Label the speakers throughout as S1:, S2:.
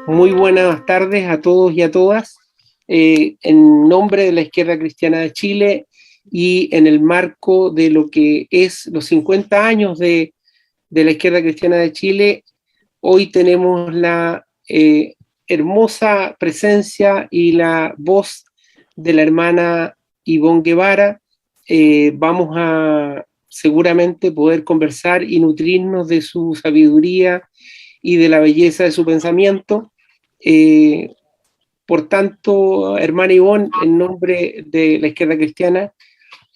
S1: Muy buenas tardes a todos y a todas. En nombre de la Izquierda Cristiana de Chile y en el marco de lo que es los 50 años de la Izquierda Cristiana de Chile, hoy tenemos la hermosa presencia y la voz de la hermana Ivonne Guevara. Vamos a seguramente poder conversar y nutrirnos de su sabiduría y de la belleza de su pensamiento. Eh, por tanto, hermana Ivonne, en nombre de la Izquierda Cristiana,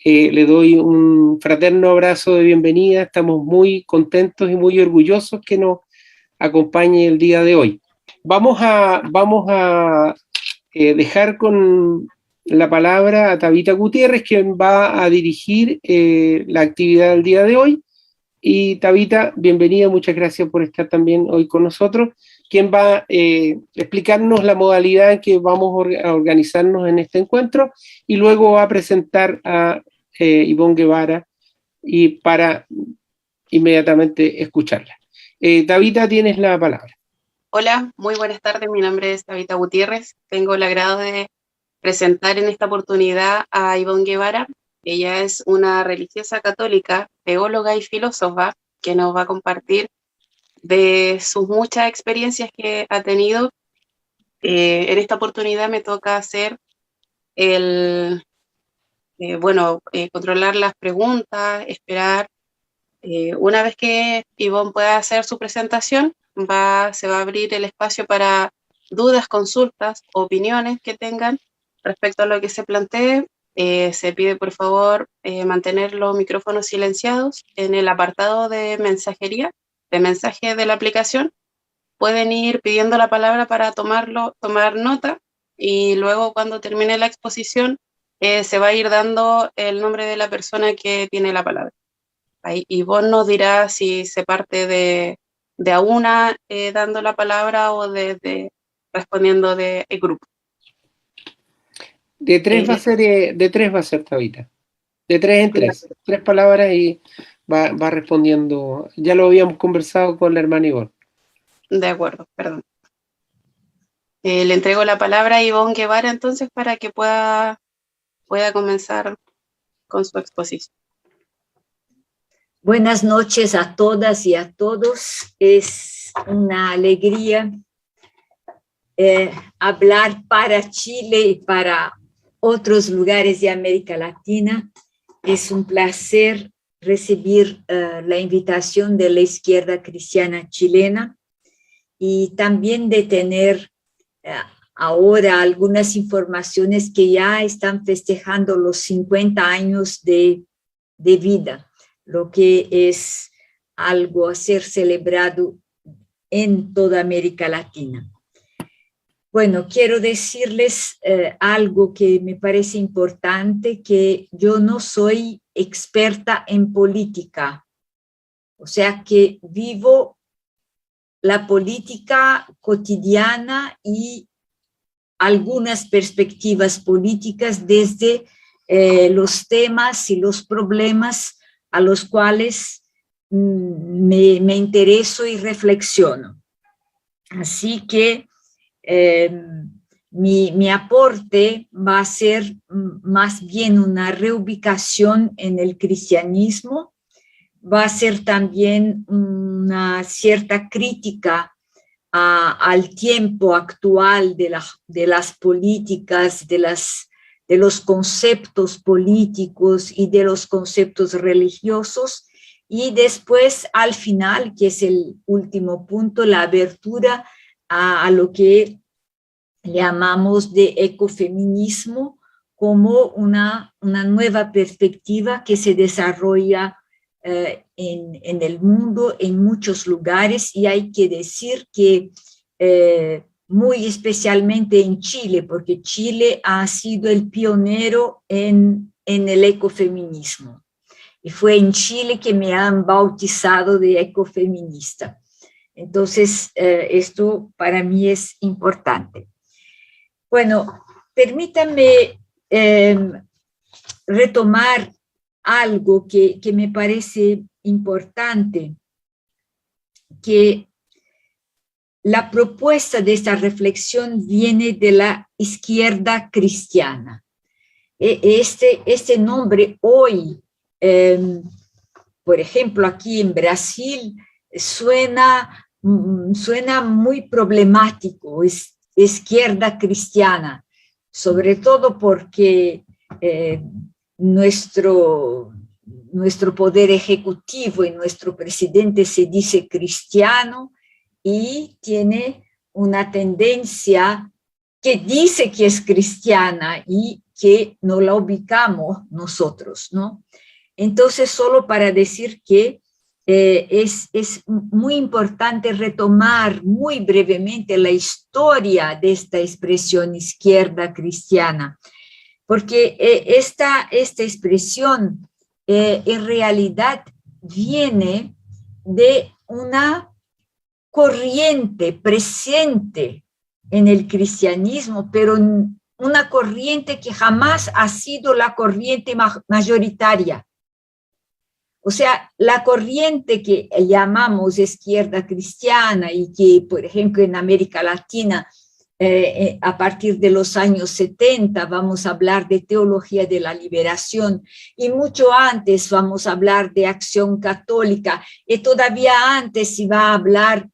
S1: le doy un fraterno abrazo de bienvenida. Estamos muy contentos y muy orgullosos que nos acompañe el día de hoy. Vamos a dejar con la palabra a Tabita Gutiérrez, quien va a dirigir la actividad del día de hoy. Y Tabita, bienvenida, muchas gracias por estar también hoy con nosotros. Quien va a explicarnos la modalidad en que vamos a organizarnos en este encuentro y luego va a presentar a Ivonne Guevara y para inmediatamente escucharla. Tabita, tienes la palabra.
S2: Hola, muy buenas tardes. Mi nombre es Tabita Gutiérrez. Tengo el agrado de presentar en esta oportunidad a Ivonne Guevara. Ella es una religiosa católica, teóloga y filósofa que nos va a compartir de sus muchas experiencias que ha tenido. En esta oportunidad me toca hacer controlar las preguntas, esperar. Una vez que Ivonne pueda hacer su presentación, se va a abrir el espacio para dudas, consultas, opiniones que tengan respecto a lo que se plantee. Se pide por favor mantener los micrófonos silenciados. En el apartado de mensajería, de mensaje de la aplicación, pueden ir pidiendo la palabra para tomar nota, y luego cuando termine la exposición se va a ir dando el nombre de la persona que tiene la palabra. Y vos nos dirás si se parte de a una dando la palabra o respondiendo de el grupo.
S1: De tres va a ser, Tabita. De tres en tres. Tres palabras y va respondiendo. Ya lo habíamos conversado con la hermana Ivonne.
S2: De acuerdo, perdón. Le entrego la palabra a Ivonne Guevara entonces para que pueda comenzar con su exposición.
S3: Buenas noches a todas y a todos. Es una alegría hablar para Chile y para otros lugares de América Latina. Es un placer recibir la invitación de la Izquierda Cristiana Chilena y también de tener ahora algunas informaciones que ya están festejando los 50 años de vida, lo que es algo a ser celebrado en toda América Latina. Bueno, quiero decirles algo que me parece importante, que yo no soy experta en política, o sea que vivo la política cotidiana y algunas perspectivas políticas desde los temas y los problemas a los cuales me intereso y reflexiono. Así que mi aporte va a ser más bien una reubicación en el cristianismo, va a ser también una cierta crítica al tiempo actual de las políticas, de los conceptos políticos y de los conceptos religiosos, y después al final, que es el último punto, la abertura a lo que llamamos de ecofeminismo como una nueva perspectiva que se desarrolla en el mundo, en muchos lugares, y hay que decir que muy especialmente en Chile, porque Chile ha sido el pionero en el ecofeminismo. Y fue en Chile que me han bautizado de ecofeminista. Entonces, esto para mí es importante. Bueno, permítanme retomar algo que me parece importante, que la propuesta de esta reflexión viene de la izquierda cristiana. Este nombre hoy, por ejemplo, aquí en Brasil, suena muy problemático, es izquierda cristiana, sobre todo porque nuestro poder ejecutivo y nuestro presidente se dice cristiano y tiene una tendencia que dice que es cristiana y que no la ubicamos nosotros, ¿no? Entonces, solo para decir que es muy importante retomar muy brevemente la historia de esta expresión izquierda cristiana, porque esta expresión en realidad viene de una corriente presente en el cristianismo, pero una corriente que jamás ha sido la corriente mayoritaria. O sea, la corriente que llamamos izquierda cristiana y que, por ejemplo, en América Latina, a partir de los años 70 vamos a hablar de teología de la liberación y mucho antes vamos a hablar de acción católica y todavía antes se va a hablar,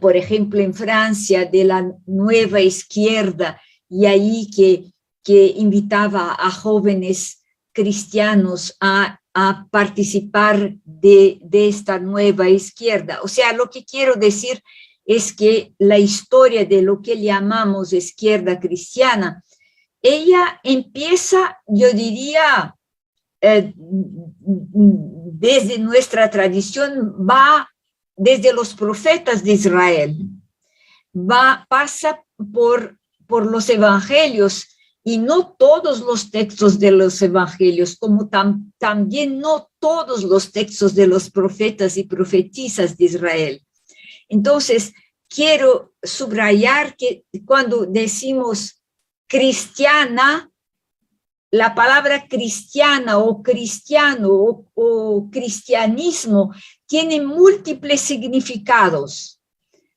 S3: por ejemplo, en Francia de la nueva izquierda y ahí que invitaba a jóvenes cristianos a participar de esta nueva izquierda. O sea, lo que quiero decir es que la historia de lo que llamamos izquierda cristiana, ella empieza, yo diría, desde nuestra tradición, va desde los profetas de Israel, pasa por los evangelios, y no todos los textos de los evangelios, como también no todos los textos de los profetas y profetisas de Israel. Entonces, quiero subrayar que cuando decimos cristiana, la palabra cristiana o cristiano o cristianismo tiene múltiples significados.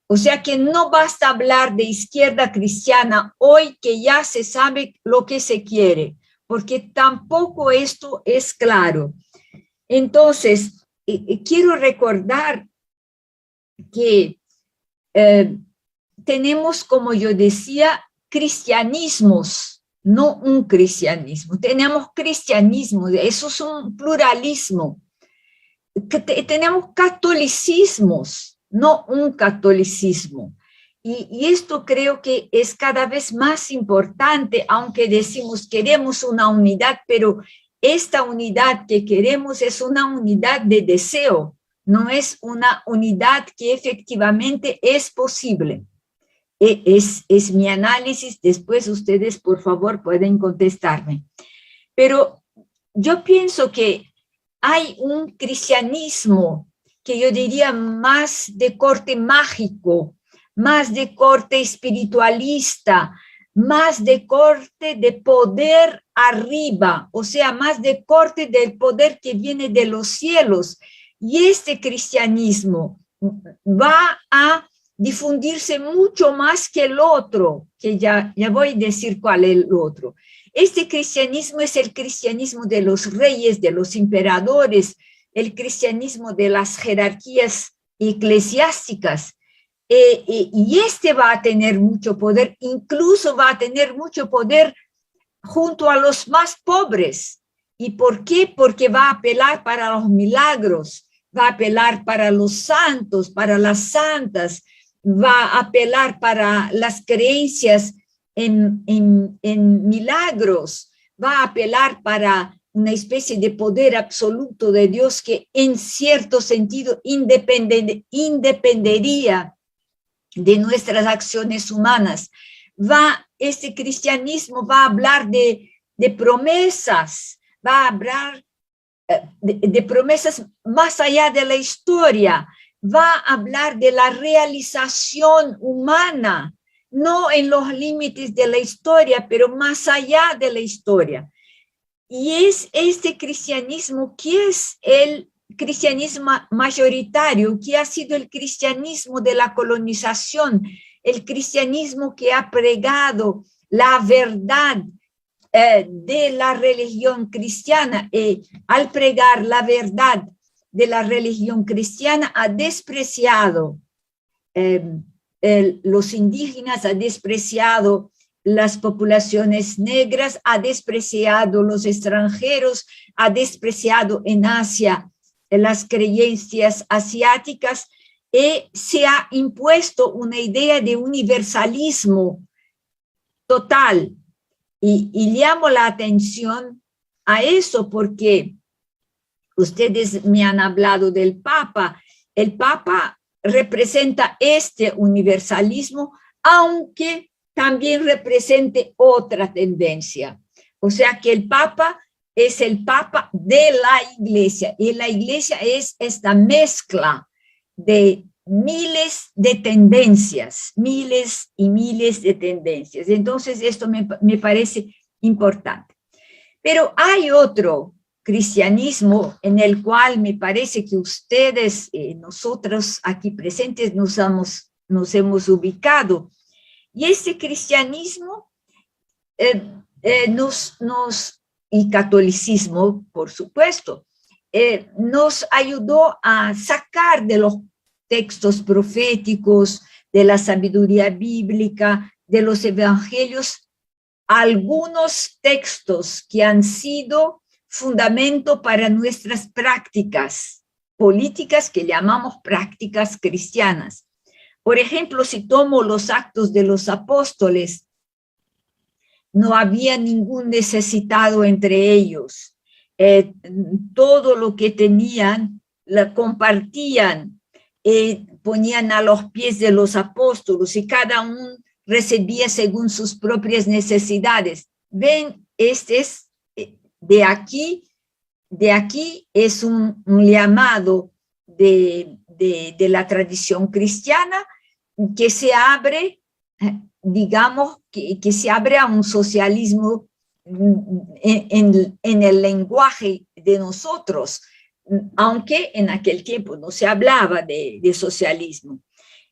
S3: O sea que no basta hablar de izquierda cristiana hoy que ya se sabe lo que se quiere, porque tampoco esto es claro. Entonces, quiero recordar que tenemos, como yo decía, cristianismos, no un cristianismo. Tenemos cristianismo, eso es un pluralismo. Tenemos catolicismos, no un catolicismo. Y esto creo que es cada vez más importante, aunque decimos queremos una unidad, pero esta unidad que queremos es una unidad de deseo, no es una unidad que efectivamente es posible. Es mi análisis, después ustedes por favor pueden contestarme. Pero yo pienso que hay un cristianismo que yo diría más de corte mágico, más de corte espiritualista, más de corte de poder arriba, o sea, más de corte del poder que viene de los cielos. Y este cristianismo va a difundirse mucho más que el otro, que ya voy a decir cuál es el otro. Este cristianismo es el cristianismo de los reyes, de los emperadores, el cristianismo de las jerarquías eclesiásticas, y este va a tener mucho poder, incluso va a tener mucho poder junto a los más pobres. ¿Y por qué? Porque va a apelar para los milagros, va a apelar para los santos, para las santas, va a apelar para las creencias en milagros, va a apelar para una especie de poder absoluto de Dios que en cierto sentido independería de nuestras acciones humanas. Este cristianismo va a hablar de promesas, va a hablar de promesas más allá de la historia, va a hablar de la realización humana, no en los límites de la historia, pero más allá de la historia. Y es este cristianismo que es el cristianismo mayoritario, que ha sido el cristianismo de la colonización, el cristianismo que ha pregado la verdad de la religión cristiana, y al pregar la verdad de la religión cristiana ha despreciado los indígenas, ha despreciado las poblaciones negras, ha despreciado los extranjeros, ha despreciado en Asia las creencias asiáticas, y se ha impuesto una idea de universalismo total. Y llamo la atención a eso porque ustedes me han hablado del Papa. El Papa representa este universalismo, aunque también represente otra tendencia. O sea que el Papa es el Papa de la Iglesia, y la Iglesia es esta mezcla de miles de tendencias, miles y miles de tendencias. Entonces, esto me parece importante. Pero hay otro cristianismo en el cual me parece que ustedes, nosotros aquí presentes, nos hemos ubicado. Y este cristianismo y catolicismo, por supuesto, nos ayudó a sacar de los textos proféticos, de la sabiduría bíblica, de los evangelios, algunos textos que han sido fundamento para nuestras prácticas políticas que llamamos prácticas cristianas. Por ejemplo, si tomo los Actos de los Apóstoles, no había ningún necesitado entre ellos. Todo lo que tenían, la compartían, ponían a los pies de los apóstoles y cada uno recibía según sus propias necesidades. Ven, este es de aquí es un llamado de la tradición cristiana que se abre, digamos, que se abre a un socialismo en el lenguaje de nosotros, aunque en aquel tiempo no se hablaba de socialismo.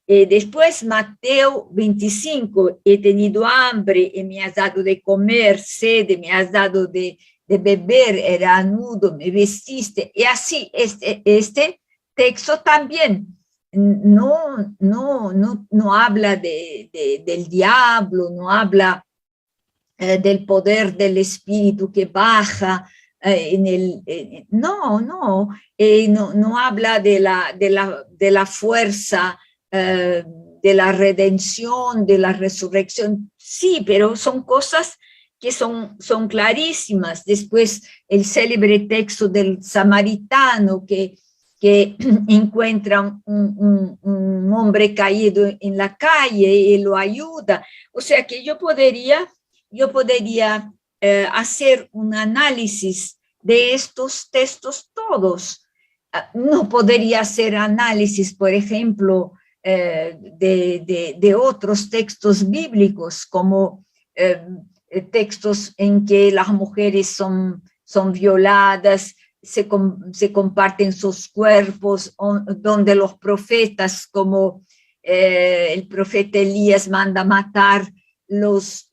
S3: Después, Mateo 25, he tenido hambre y me has dado de comer, sed, me has dado de beber, era nudo, me vestiste. Y así, este texto también no habla del diablo, no habla del poder del espíritu que baja, no habla de la fuerza, de la redención, de la resurrección. Sí, pero son cosas que son clarísimas. Después el célebre texto del samaritano que encuentra un hombre caído en la calle y lo ayuda. O sea que yo podría hacer un análisis de estos textos todos. No podría hacer análisis, por ejemplo, de otros textos bíblicos, como textos en que las mujeres son violadas, se comparten sus cuerpos, donde los profetas, como el profeta Elías, manda matar los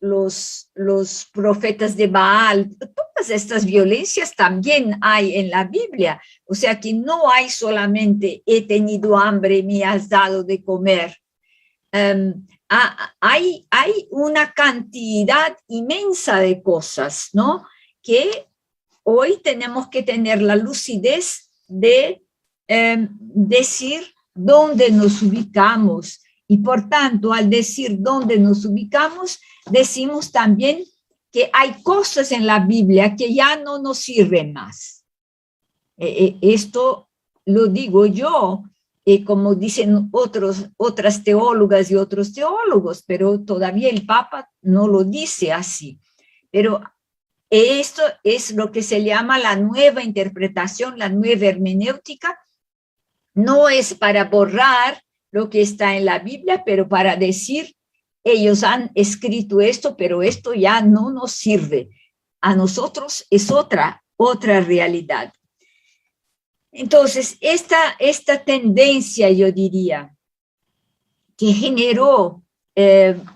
S3: profetas de Baal. Todas estas violencias también hay en la Biblia. O sea que no hay solamente he tenido hambre, me has dado de comer. Hay una cantidad inmensa de cosas, ¿no? Que hoy tenemos que tener la lucidez de decir dónde nos ubicamos. Y por tanto, al decir dónde nos ubicamos, decimos también que hay cosas en la Biblia que ya no nos sirven más. Esto lo digo yo, como dicen otras teólogas y otros teólogos, pero todavía el Papa no lo dice así. Pero esto es lo que se llama la nueva interpretación, la nueva hermenéutica. No es para borrar lo que está en la Biblia, pero para decir, ellos han escrito esto, pero esto ya no nos sirve. A nosotros es otra realidad. Entonces, esta tendencia, yo diría, que generó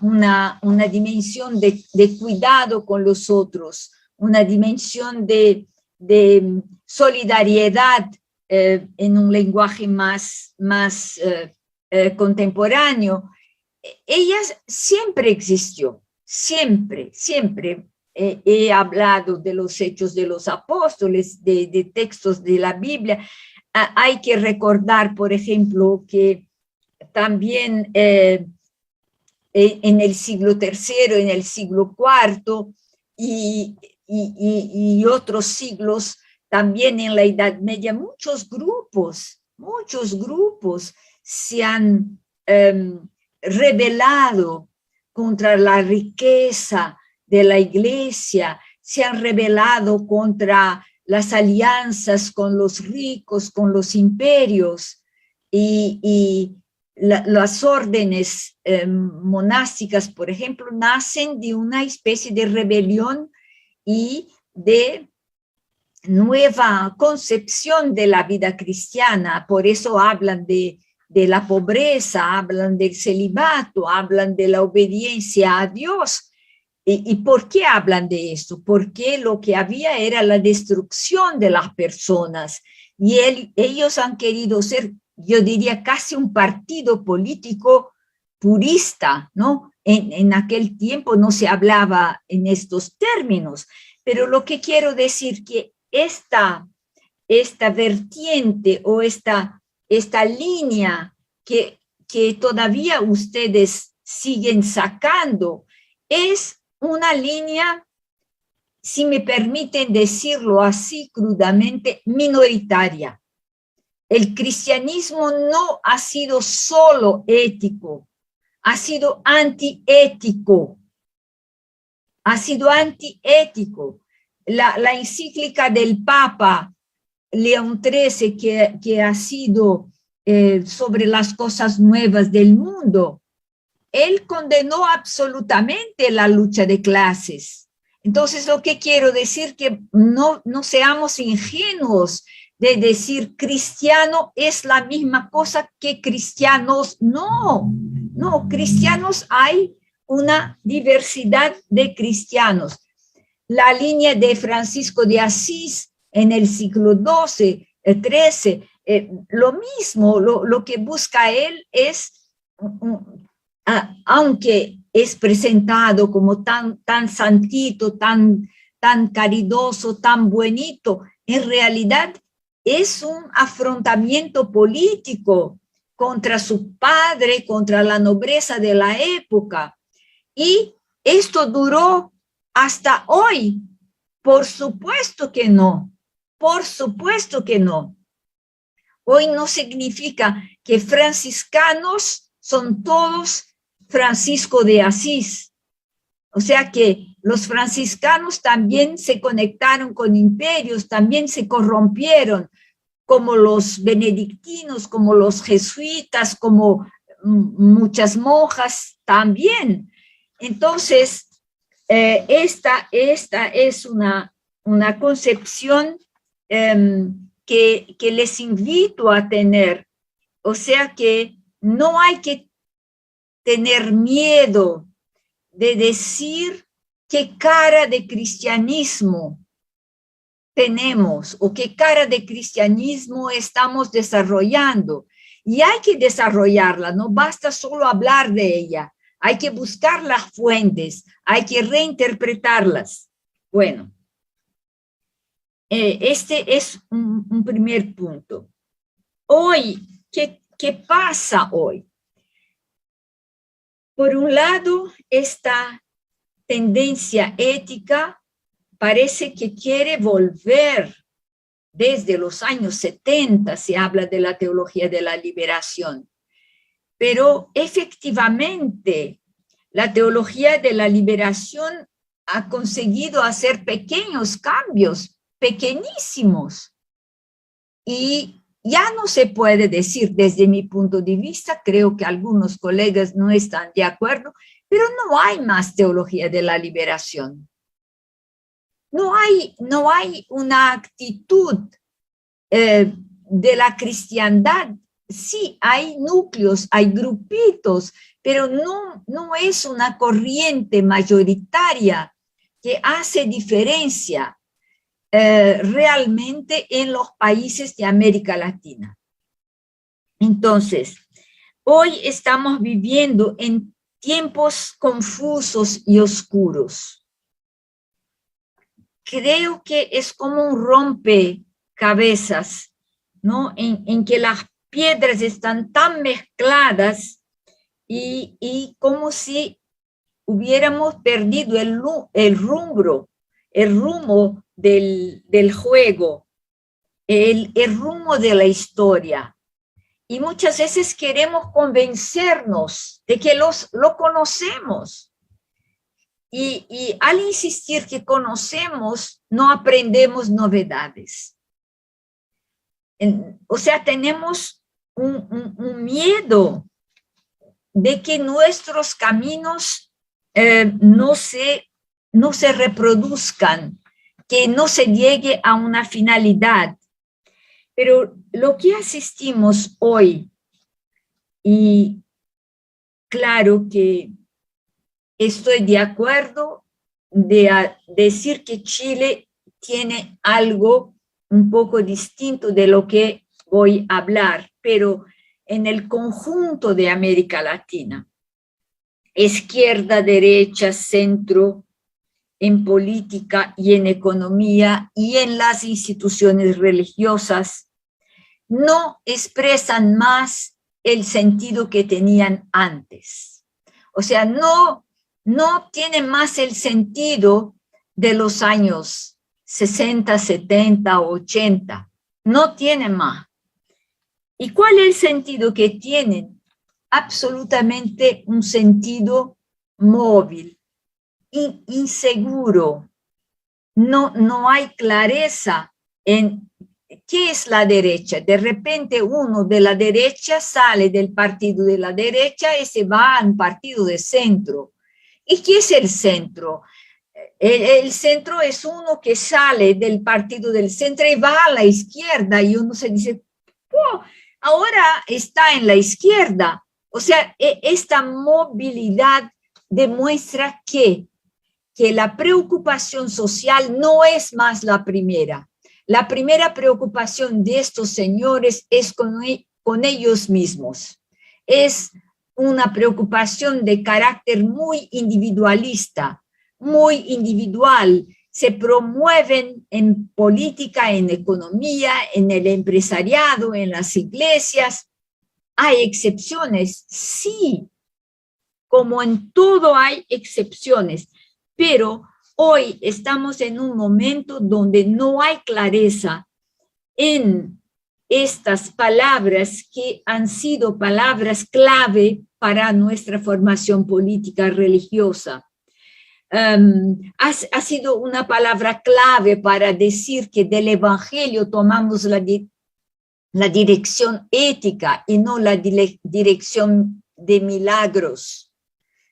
S3: una dimensión de cuidado con los otros, una dimensión de solidaridad en un lenguaje más contemporáneo, ella siempre existió, siempre. He hablado de los hechos de los apóstoles, de textos de la Biblia. Hay que recordar, por ejemplo, que también en el siglo III, en el siglo IV y otros siglos, también en la Edad Media, muchos grupos se han rebelado contra la riqueza de la Iglesia, se han rebelado contra las alianzas con los ricos, con los imperios, y las órdenes monásticas, por ejemplo, nacen de una especie de rebelión y de nueva concepción de la vida cristiana. Por eso hablan de la pobreza, hablan del celibato, hablan de la obediencia a Dios. ¿Y por qué hablan de esto? Porque lo que había era la destrucción de las personas, y ellos han querido ser, yo diría, casi un partido político purista, ¿no? En aquel tiempo no se hablaba en estos términos, pero lo que quiero decir que esta vertiente o esta línea que todavía ustedes siguen sacando es una línea, si me permiten decirlo así crudamente, minoritaria. El cristianismo no ha sido solo ético, ha sido antiético. Ha sido antiético. La encíclica del Papa León XIII, que ha sido sobre las cosas nuevas del mundo, él condenó absolutamente la lucha de clases. Entonces, lo que quiero decir que no seamos ingenuos de decir cristiano es la misma cosa que cristianos. No, cristianos hay una diversidad de cristianos. La línea de Francisco de Asís en el siglo XII, XIII, lo mismo, lo que busca él es, aunque es presentado como tan santito, tan caridoso, tan buenito, en realidad es un afrontamiento político contra su padre, contra la nobleza de la época. Y esto duró hasta hoy. Por supuesto que no. Por supuesto que no. Hoy no significa que franciscanos son todos Francisco de Asís. O sea que los franciscanos también se conectaron con imperios, también se corrompieron, como los benedictinos, como los jesuitas, como muchas monjas también. Entonces, esta es una concepción que les invito a tener. O sea que no hay que tener miedo de decir qué cara de cristianismo tenemos o qué cara de cristianismo estamos desarrollando. Y hay que desarrollarla, no basta solo hablar de ella, hay que buscar las fuentes, hay que reinterpretarlas. Bueno, este es un primer punto. Hoy, ¿qué pasa hoy? Por un lado, esta tendencia ética parece que quiere volver. Desde los años 70 se habla de la teología de la liberación, pero efectivamente la teología de la liberación ha conseguido hacer pequeños cambios, pequeñísimos, y ya no se puede decir, desde mi punto de vista, creo que algunos colegas no están de acuerdo, pero no hay más teología de la liberación. No hay una actitud de la cristiandad, sí, hay núcleos, hay grupitos, pero no es una corriente mayoritaria que hace diferencia realmente en los países de América Latina. Entonces, hoy estamos viviendo en tiempos confusos y oscuros. Creo que es como un rompecabezas, ¿no? En que las piedras están tan mezcladas y como si hubiéramos perdido el rumbo del juego, el rumbo de la historia. Y muchas veces queremos convencernos de que lo conocemos. Y al insistir que conocemos, no aprendemos novedades. O sea, tenemos un miedo de que nuestros caminos no se reproduzcan, que no se llegue a una finalidad. Pero lo que asistimos hoy, y claro que estoy de acuerdo de decir que Chile tiene algo un poco distinto de lo que voy a hablar, pero en el conjunto de América Latina, izquierda, derecha, centro, en política y en economía y en las instituciones religiosas, no expresan más el sentido que tenían antes. O sea, no tienen más el sentido de los años 60, 70, 80. No tienen más. ¿Y cuál es el sentido que tienen? Absolutamente un sentido móvil, inseguro. No hay clareza en qué es la derecha. De repente uno de la derecha sale del partido de la derecha y se va a un partido de centro. ¿Y qué es el centro? El centro es uno que sale del partido del centro y va a la izquierda y uno se dice, oh, ahora está en la izquierda. O sea, esta movilidad demuestra que la preocupación social no es más la primera. La primera preocupación de estos señores es con ellos mismos. Es una preocupación de carácter muy individualista, muy individual. Se promueven en política, en economía, en el empresariado, en las iglesias. ¿Hay excepciones? Sí, como en todo hay excepciones, pero hoy estamos en un momento donde no hay clareza en estas palabras que han sido palabras clave para nuestra formación política religiosa. Ha sido una palabra clave para decir que del Evangelio tomamos la dirección ética y no la dirección de milagros.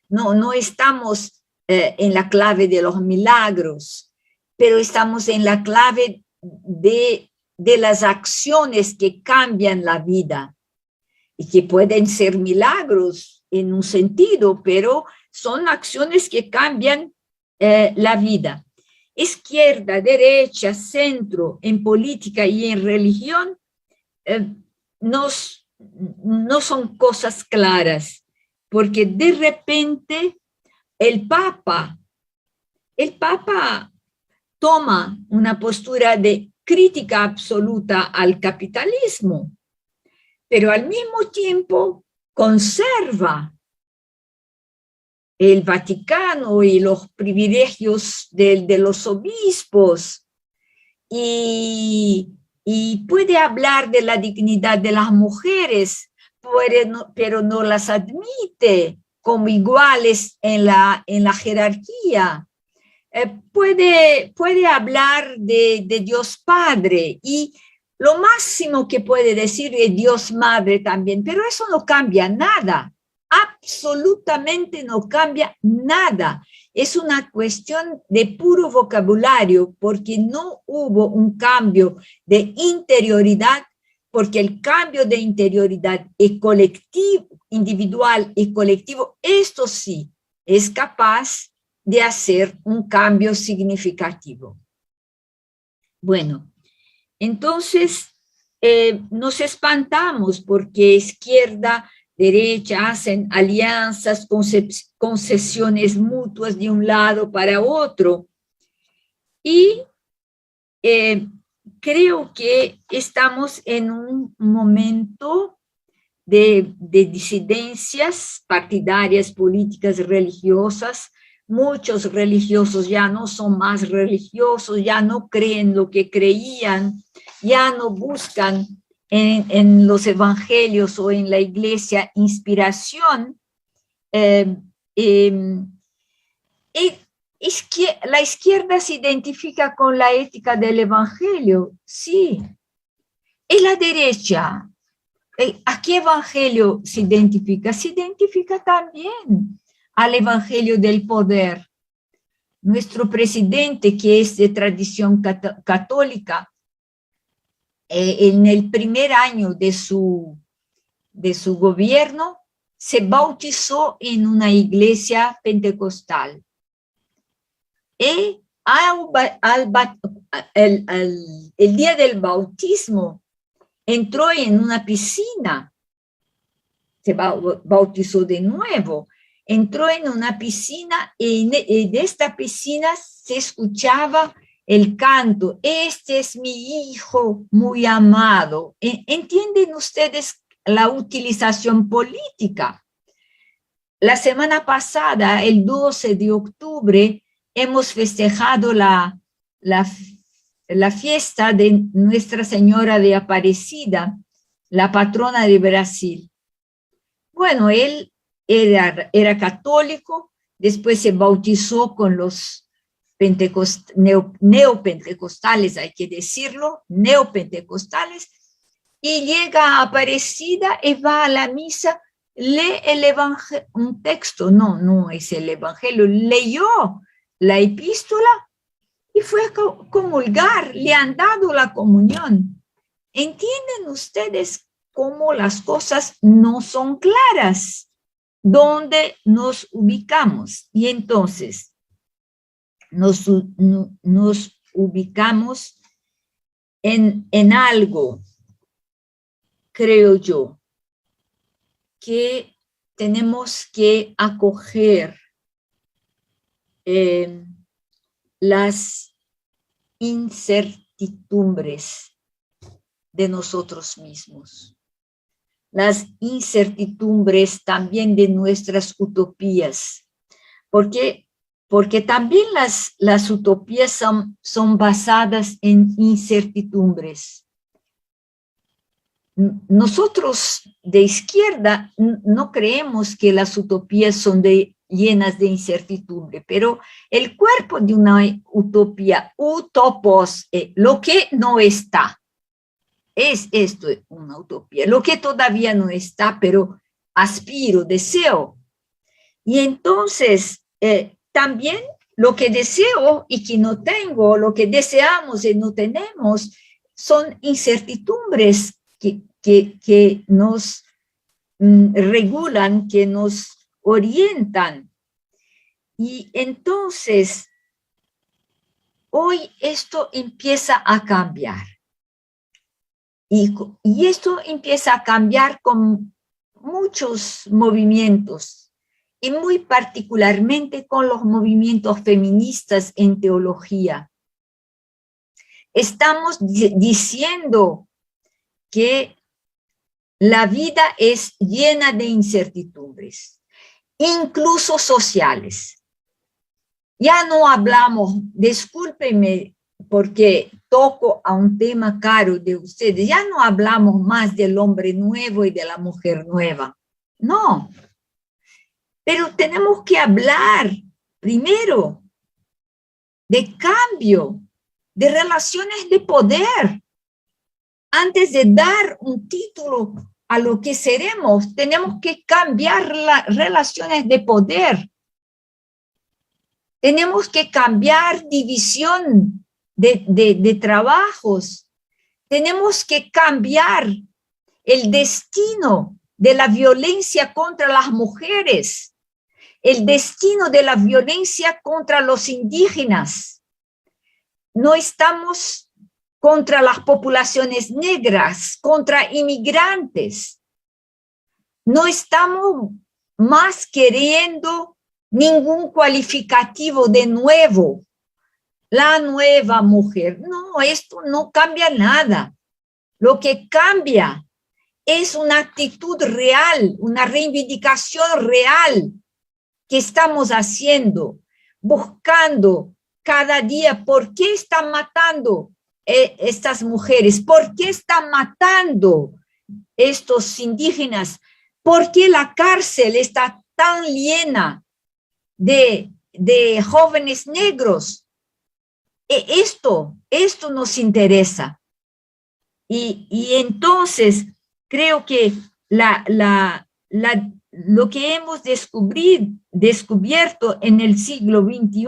S3: No estamos en la clave de los milagros, pero estamos en la clave de las acciones que cambian la vida y que pueden ser milagros en un sentido, pero son acciones que cambian la vida. Izquierda, derecha, centro, en política y en religión, no son cosas claras, porque de repente el Papa toma una postura de crítica absoluta al capitalismo, pero al mismo tiempo conserva el Vaticano y los privilegios de los obispos y puede hablar de la dignidad de las mujeres, pero no las admite como iguales en la jerarquía. Puede hablar de Dios Padre y lo máximo que puede decir es Dios Madre también, pero eso no cambia nada, absolutamente no cambia nada. Es una cuestión de puro vocabulario porque no hubo un cambio de interioridad porque el cambio de interioridad y colectivo, individual y colectivo, esto sí es capaz de hacer un cambio significativo. Bueno, entonces nos espantamos porque izquierda, derecha hacen alianzas, concesiones mutuas de un lado para otro. Y creo que estamos en un momento de disidencias partidarias, políticas, religiosas. Muchos religiosos ya no son más religiosos, ya no creen lo que creían, ya no buscan en los evangelios o en la iglesia inspiración. La izquierda se identifica con la ética del evangelio, sí. Y la derecha, ¿a qué evangelio se identifica? Se identifica también al evangelio del poder. Nuestro presidente, que es de tradición católica, en el primer año de su gobierno, se bautizó en una iglesia pentecostal. Y el día del bautismo entró en una piscina, se bautizó de nuevo, entró en una piscina y de esta piscina se escuchaba el canto, este es mi hijo muy amado. ¿Entienden ustedes la utilización política? La semana pasada, el 12 de octubre, hemos festejado la fiesta de Nuestra Señora de Aparecida, la patrona de Brasil. Bueno, él era católico, después se bautizó con los neopentecostales, hay que decirlo, neopentecostales, y llega a Aparecida y va a la misa, lee el evangelio, un texto, no es el evangelio, leyó la epístola y fue a comulgar, le han dado la comunión. ¿Entienden ustedes cómo las cosas no son claras? ¿Dónde nos ubicamos? Y entonces nos ubicamos en algo, creo yo, que tenemos que acoger las incertidumbres de nosotros mismos, las incertidumbres también de nuestras utopías, porque también las utopías son basadas en incertidumbres. Nosotros de izquierda no creemos que las utopías son llenas de incertidumbre, pero el cuerpo de una utopía, utopos, lo que no está, es esto una utopía, lo que todavía no está, pero aspiro, deseo. Y entonces, también lo que deseo y que no tengo, lo que deseamos y no tenemos, son incertidumbres que nos regulan, que nos orientan. Y entonces, hoy esto empieza a cambiar. Y esto empieza a cambiar con muchos movimientos, y muy particularmente con los movimientos feministas en teología. Estamos diciendo que la vida es llena de incertidumbres, incluso sociales. Ya no hablamos, discúlpenme porque toco a un tema caro de ustedes, ya no hablamos más del hombre nuevo y de la mujer nueva, no. Pero tenemos que hablar primero de cambio, de relaciones de poder. Antes de dar un título a lo que seremos, tenemos que cambiar las relaciones de poder. Tenemos que cambiar división de trabajos. tenemos que cambiar el destino de la violencia contra las mujeres, el destino de la violencia contra los indígenas. No estamos contra las poblaciones negras, contra inmigrantes. No estamos más queriendo ningún cualificativo de nuevo. La nueva mujer. No, esto no cambia nada. Lo que cambia es una actitud real, una reivindicación real que estamos haciendo, buscando cada día por qué están matando estas mujeres, por qué están matando estos indígenas, por qué la cárcel está tan llena de jóvenes negros. Esto nos interesa. Y entonces creo que lo que hemos descubierto en el siglo XXI,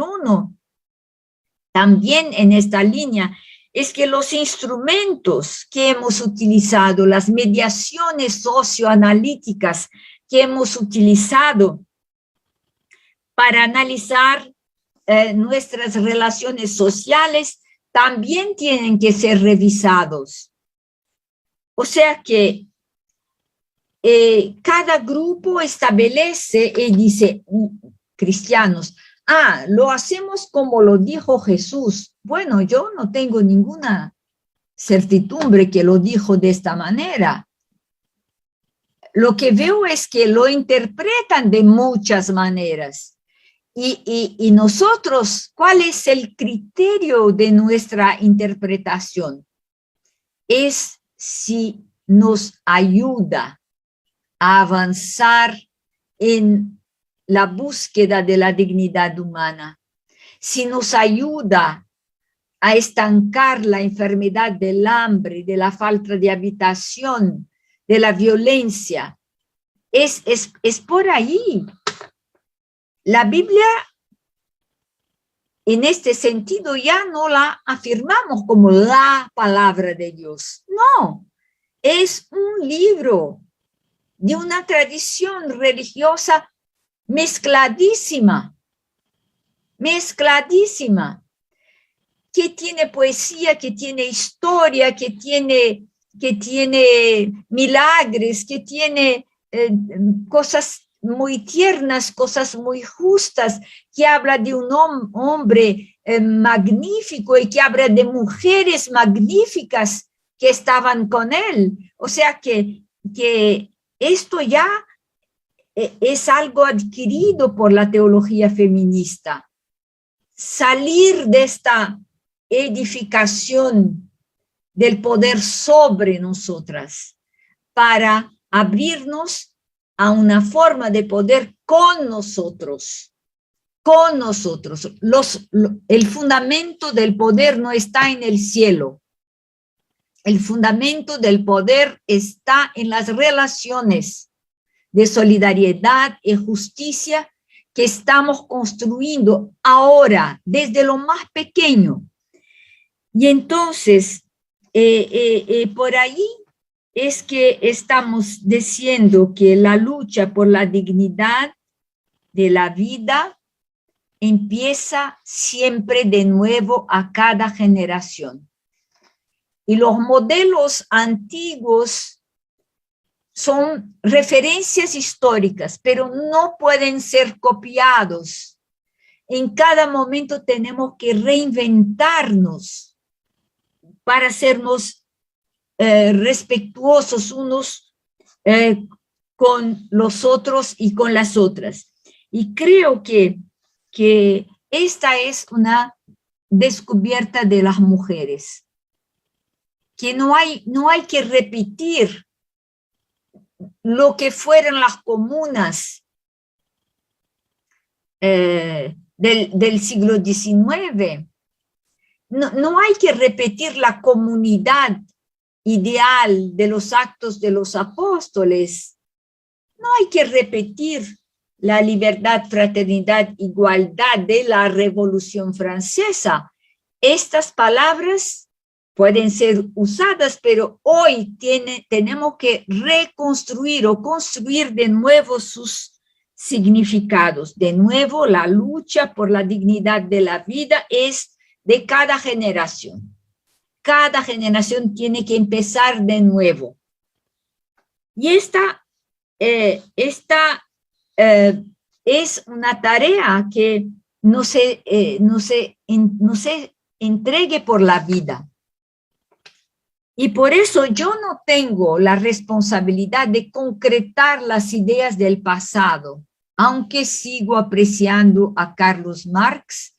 S3: también en esta línea, es que los instrumentos que hemos utilizado, las mediaciones socioanalíticas que hemos utilizado para analizar nuestras relaciones sociales, también tienen que ser revisados. O sea que cada grupo establece y dice, cristianos, lo hacemos como lo dijo Jesús. Bueno, yo no tengo ninguna certidumbre que lo dijo de esta manera. Lo que veo es que lo interpretan de muchas maneras. Y nosotros, ¿cuál es el criterio de nuestra interpretación? Es si nos ayuda a avanzar en la búsqueda de la dignidad humana, si nos ayuda a estancar la enfermedad del hambre, de la falta de habitación, de la violencia. Es por ahí. La Biblia, en este sentido, ya no la afirmamos como la palabra de Dios. No, es un libro de una tradición religiosa mezcladísima, que tiene poesía, que tiene historia, que tiene milagros, que tiene cosas muy tiernas, cosas muy justas, que habla de un hombre magnífico y que habla de mujeres magníficas que estaban con él. O sea que esto ya es algo adquirido por la teología feminista. Salir de esta edificación del poder sobre nosotras para abrirnos a una forma de poder con nosotros. El fundamento del poder no está en el cielo. El fundamento del poder está en las relaciones de solidaridad y justicia que estamos construyendo ahora, desde lo más pequeño. Y entonces, por ahí es que estamos diciendo que la lucha por la dignidad de la vida empieza siempre de nuevo a cada generación. Y los modelos antiguos son referencias históricas, pero no pueden ser copiados. En cada momento tenemos que reinventarnos para sernos respetuosos unos con los otros y con las otras. Y creo que esta es una descubierta de las mujeres, que no hay que repetir lo que fueron las comunas del siglo XIX. No hay que repetir la comunidad ideal de los actos de los apóstoles. No hay que repetir la libertad, fraternidad, igualdad de la Revolución Francesa. Estas palabras pueden ser usadas, pero hoy tenemos que reconstruir o construir de nuevo sus significados. De nuevo, la lucha por la dignidad de la vida es de cada generación. Cada generación tiene que empezar de nuevo. Y esta es una tarea que no se entregue por la vida. Y por eso yo no tengo la responsabilidad de concretar las ideas del pasado. Aunque sigo apreciando a Carlos Marx,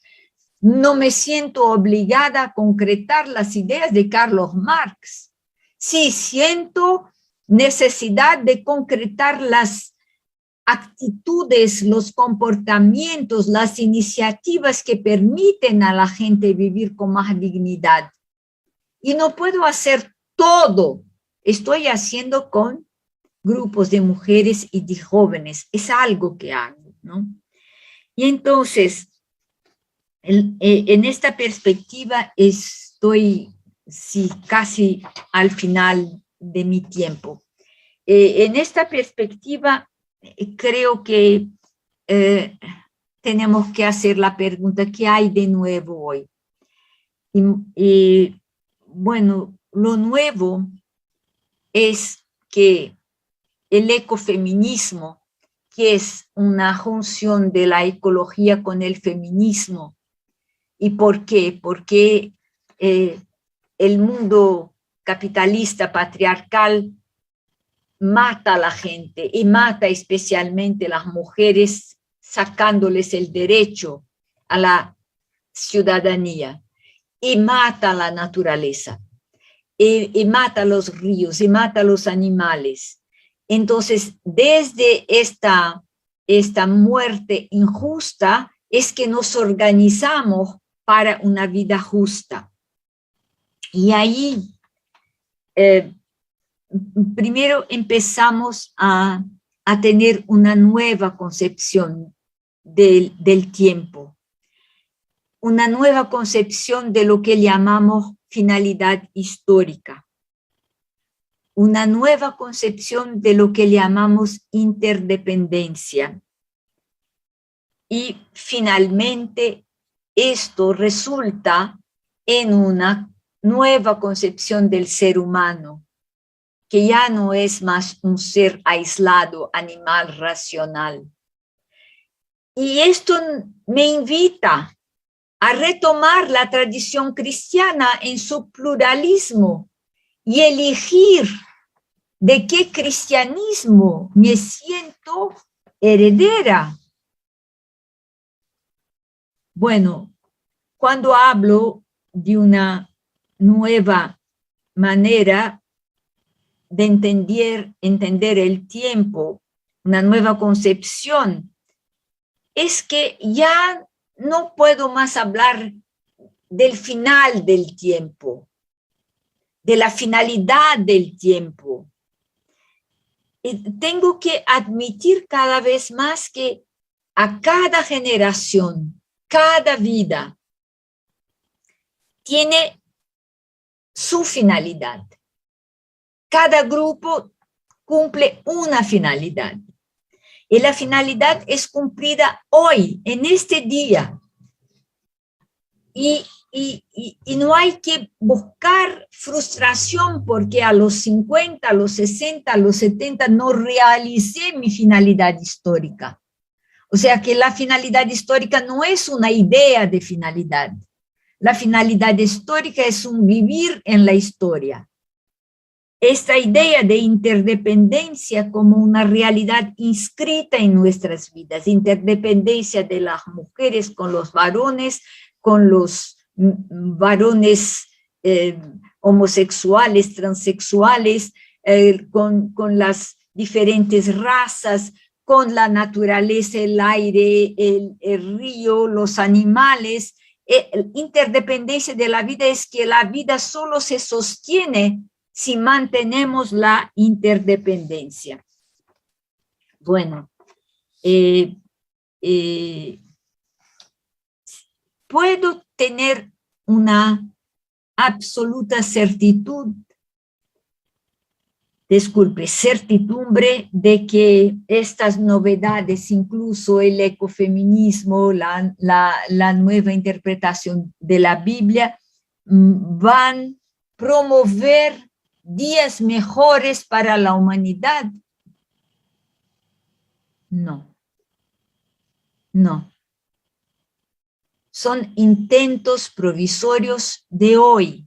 S3: no me siento obligada a concretar las ideas de Carlos Marx. Sí siento necesidad de concretar las actitudes, los comportamientos, las iniciativas que permiten a la gente vivir con más dignidad. Y no puedo hacer todo. Estoy haciendo con grupos de mujeres y de jóvenes. Es algo que hago, ¿no? Y entonces, en esta perspectiva estoy casi al final de mi tiempo. En esta perspectiva, creo que tenemos que hacer la pregunta, ¿qué hay de nuevo hoy? Bueno, lo nuevo es que el ecofeminismo, que es una junción de la ecología con el feminismo. ¿Y por qué? Porque el mundo capitalista patriarcal mata a la gente y mata especialmente a las mujeres, sacándoles el derecho a la ciudadanía, y mata a la naturaleza, y mata a los ríos, y mata a los animales. Entonces, desde esta muerte injusta es que nos organizamos para una vida justa. Y ahí, primero empezamos a tener una nueva concepción del tiempo, una nueva concepción de lo que llamamos finalidad histórica, una nueva concepción de lo que llamamos interdependencia. Y finalmente esto resulta en una nueva concepción del ser humano, que ya no es más un ser aislado, animal, racional. Y esto me invita a retomar la tradición cristiana en su pluralismo y elegir de qué cristianismo me siento heredera. Bueno, cuando hablo de una nueva manera de entender el tiempo, una nueva concepción, es que ya no puedo más hablar del final del tiempo, de la finalidad del tiempo. Tengo que admitir cada vez más que a cada generación, cada vida, tiene su finalidad. Cada grupo cumple una finalidad. Y la finalidad es cumplida hoy, en este día. Y no hay que buscar frustración porque a los 50, a los 60, a los 70 no realicé mi finalidad histórica. O sea que la finalidad histórica no es una idea de finalidad. La finalidad histórica es un vivir en la historia. Esta idea de interdependencia como una realidad inscrita en nuestras vidas, interdependencia de las mujeres con los varones homosexuales, transexuales, con las diferentes razas, con la naturaleza, el aire, el río, los animales. Interdependencia de la vida es que la vida solo se sostiene si mantenemos la interdependencia. Bueno, puedo tener una absoluta certidumbre de que estas novedades, incluso el ecofeminismo, la nueva interpretación de la Biblia, van a promover días mejores para la humanidad. No. No. Son intentos provisorios de hoy.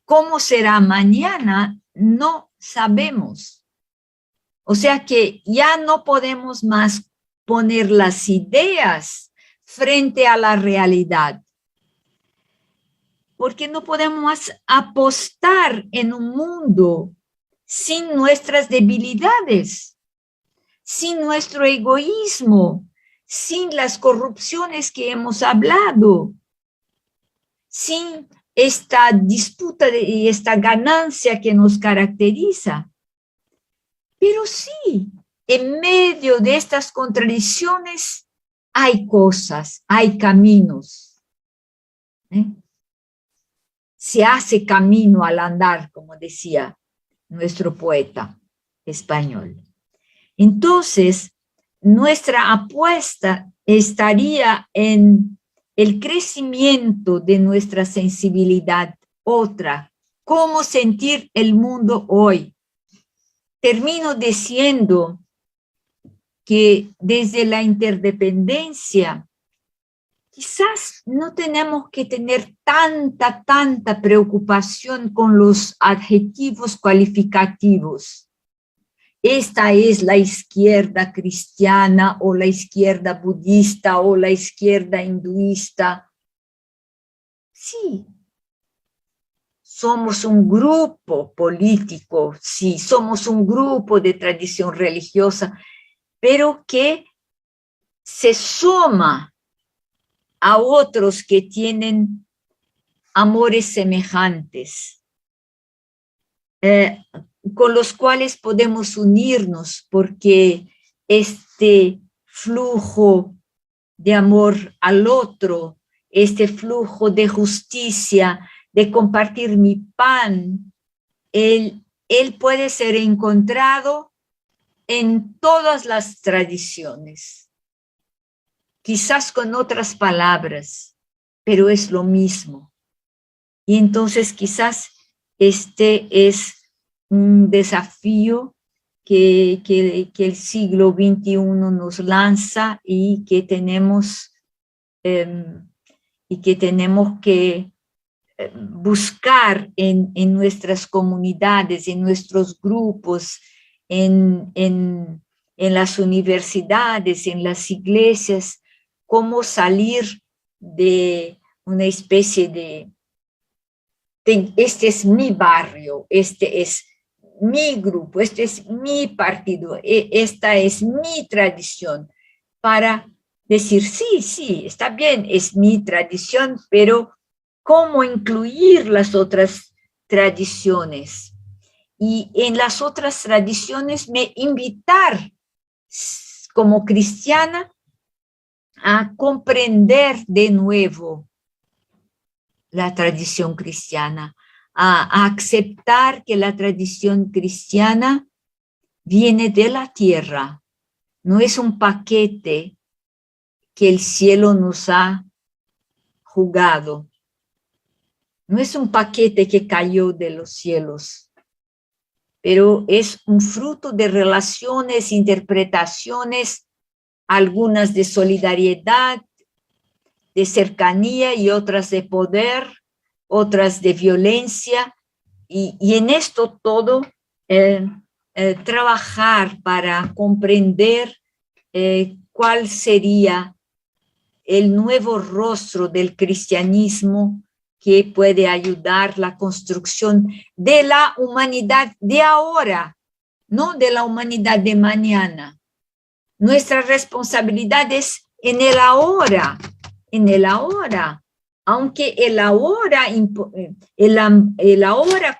S3: ¿Cómo será mañana? No sabemos. O sea que ya no podemos más poner las ideas frente a la realidad, porque no podemos apostar en un mundo sin nuestras debilidades, sin nuestro egoísmo, sin las corrupciones que hemos hablado, sin esta disputa y esta ganancia que nos caracteriza. Pero sí, en medio de estas contradicciones hay cosas, hay caminos. Se hace camino al andar, como decía nuestro poeta español. Entonces, nuestra apuesta estaría en el crecimiento de nuestra sensibilidad. Otra, cómo sentir el mundo hoy. Termino diciendo que desde la interdependencia, quizás no tenemos que tener tanta preocupación con los adjetivos cualificativos. Esta es la izquierda cristiana o la izquierda budista o la izquierda hinduista. Sí, somos un grupo político, sí, somos un grupo de tradición religiosa, pero que se suma a otros que tienen amores semejantes, con los cuales podemos unirnos, porque este flujo de amor al otro, este flujo de justicia, de compartir mi pan, él puede ser encontrado en todas las tradiciones, quizás con otras palabras, pero es lo mismo. Y entonces quizás este es un desafío que el siglo XXI nos lanza y que tenemos que buscar en nuestras comunidades, en nuestros grupos, en las universidades, en las iglesias, cómo salir de una especie de este es mi barrio, este es mi grupo, este es mi partido, esta es mi tradición, para decir, sí, está bien, es mi tradición, pero ¿cómo incluir las otras tradiciones? Y en las otras tradiciones me invitar como cristiana a comprender de nuevo la tradición cristiana, a aceptar que la tradición cristiana viene de la tierra, no es un paquete que el cielo nos ha jugado, no es un paquete que cayó de los cielos, pero es un fruto de relaciones, interpretaciones, algunas de solidaridad, de cercanía y otras de poder, otras de violencia, y en esto todo trabajar para comprender cuál sería el nuevo rostro del cristianismo que puede ayudar la construcción de la humanidad de ahora, no de la humanidad de mañana. Nuestra responsabilidad es en el ahora, aunque el ahora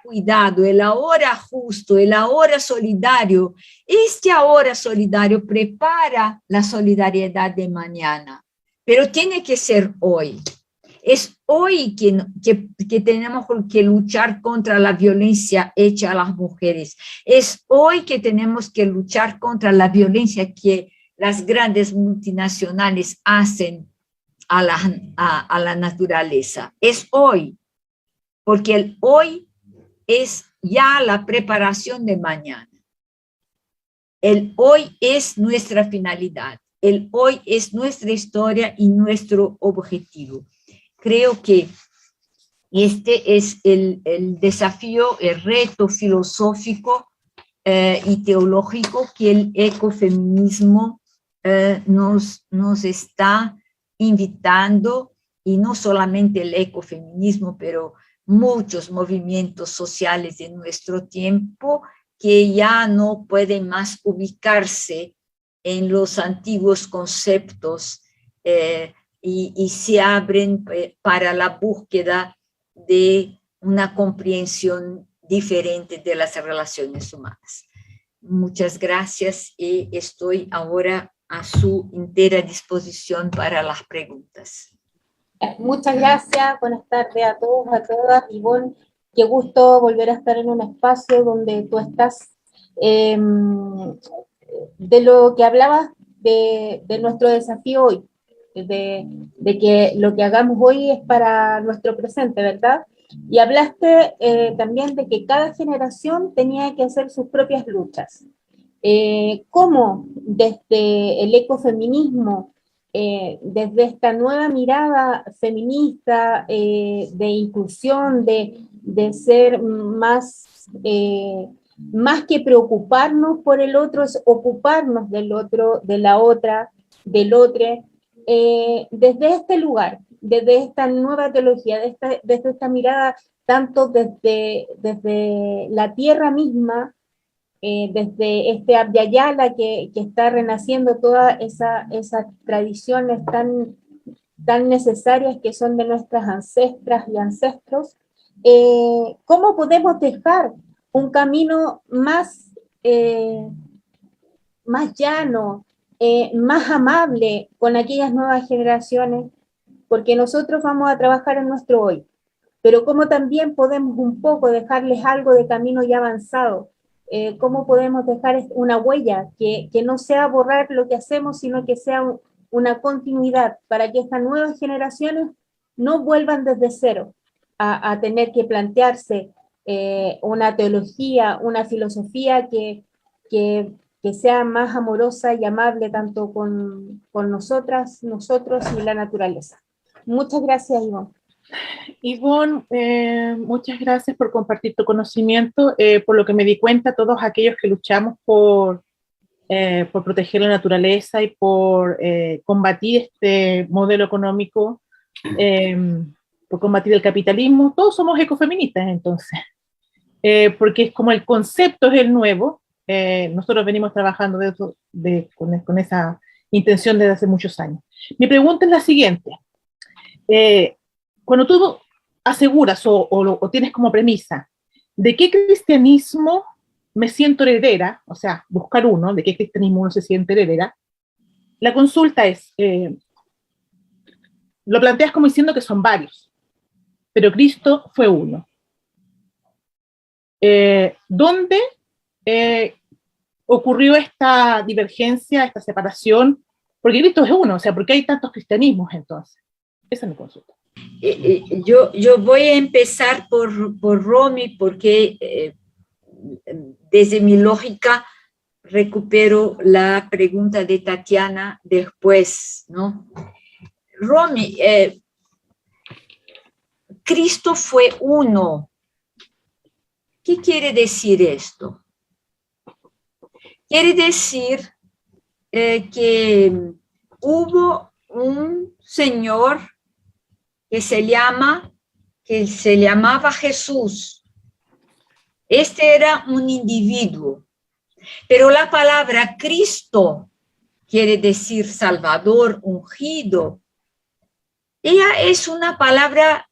S3: cuidado, el ahora justo, el ahora solidario, este ahora solidario prepara la solidaridad de mañana, pero tiene que ser hoy. Es hoy que tenemos que luchar contra la violencia hecha a las mujeres. Es hoy que tenemos que luchar contra la violencia que las grandes multinacionales hacen a la naturaleza. Es hoy, porque el hoy es ya la preparación de mañana. El hoy es nuestra finalidad. El hoy es nuestra historia y nuestro objetivo. Creo que este es el desafío, el reto filosófico y teológico que el ecofeminismo nos está invitando, y no solamente el ecofeminismo, pero muchos movimientos sociales de nuestro tiempo que ya no pueden más ubicarse en los antiguos conceptos y se abren para la búsqueda de una comprensión diferente de las relaciones humanas. Muchas gracias y estoy ahora a su entera disposición para las preguntas.
S4: Muchas gracias, buenas tardes a todos, a todas. Ivonne, qué gusto volver a estar en un espacio donde tú estás. De lo que hablabas de nuestro desafío hoy, de que lo que hagamos hoy es para nuestro presente, ¿verdad? Y hablaste también de que cada generación tenía que hacer sus propias luchas. ¿Cómo desde el ecofeminismo, desde esta nueva mirada feminista de inclusión, de ser más que preocuparnos por el otro, es ocuparnos del otro, de la otra, del otro, desde este lugar, desde esta nueva teología, desde esta mirada, tanto desde la tierra misma, desde este Abya Yala que está renaciendo todas esas tradiciones tan necesarias que son de nuestras ancestras y ancestros, ¿cómo podemos dejar un camino más llano, más amable con aquellas nuevas generaciones? Porque nosotros vamos a trabajar en nuestro hoy, pero cómo también podemos un poco dejarles algo de camino ya avanzado, cómo podemos dejar una huella que no sea borrar lo que hacemos, sino que sea una continuidad para que estas nuevas generaciones no vuelvan desde cero a tener que plantearse una teología, una filosofía que sea más amorosa y amable tanto con nosotras, nosotros y la naturaleza. Muchas gracias, Ivonne.
S5: Ivonne, muchas gracias por compartir tu conocimiento. Por lo que me di cuenta, todos aquellos que luchamos por proteger la naturaleza y por combatir este modelo económico, por combatir el capitalismo, todos somos ecofeministas entonces, porque es como el concepto es el nuevo. Nosotros venimos trabajando con esa intención desde hace muchos años. Mi pregunta es la siguiente. Cuando tú aseguras o tienes como premisa de qué cristianismo me siento heredera, o sea, buscar uno, de qué cristianismo uno se siente heredera, la consulta es, lo planteas como diciendo que son varios, pero Cristo fue uno. ¿Dónde ocurrió esta divergencia, esta separación? Porque Cristo es uno, o sea, ¿por qué hay tantos cristianismos entonces? Esa es mi consulta.
S3: Yo voy a empezar por Romy, porque desde mi lógica recupero la pregunta de Tatiana después, ¿no? Romy, Cristo fue uno. ¿Qué quiere decir esto? Quiere decir que hubo un Señor que se llamaba Jesús. Este era un individuo, pero la palabra Cristo quiere decir Salvador, ungido. Ella es una palabra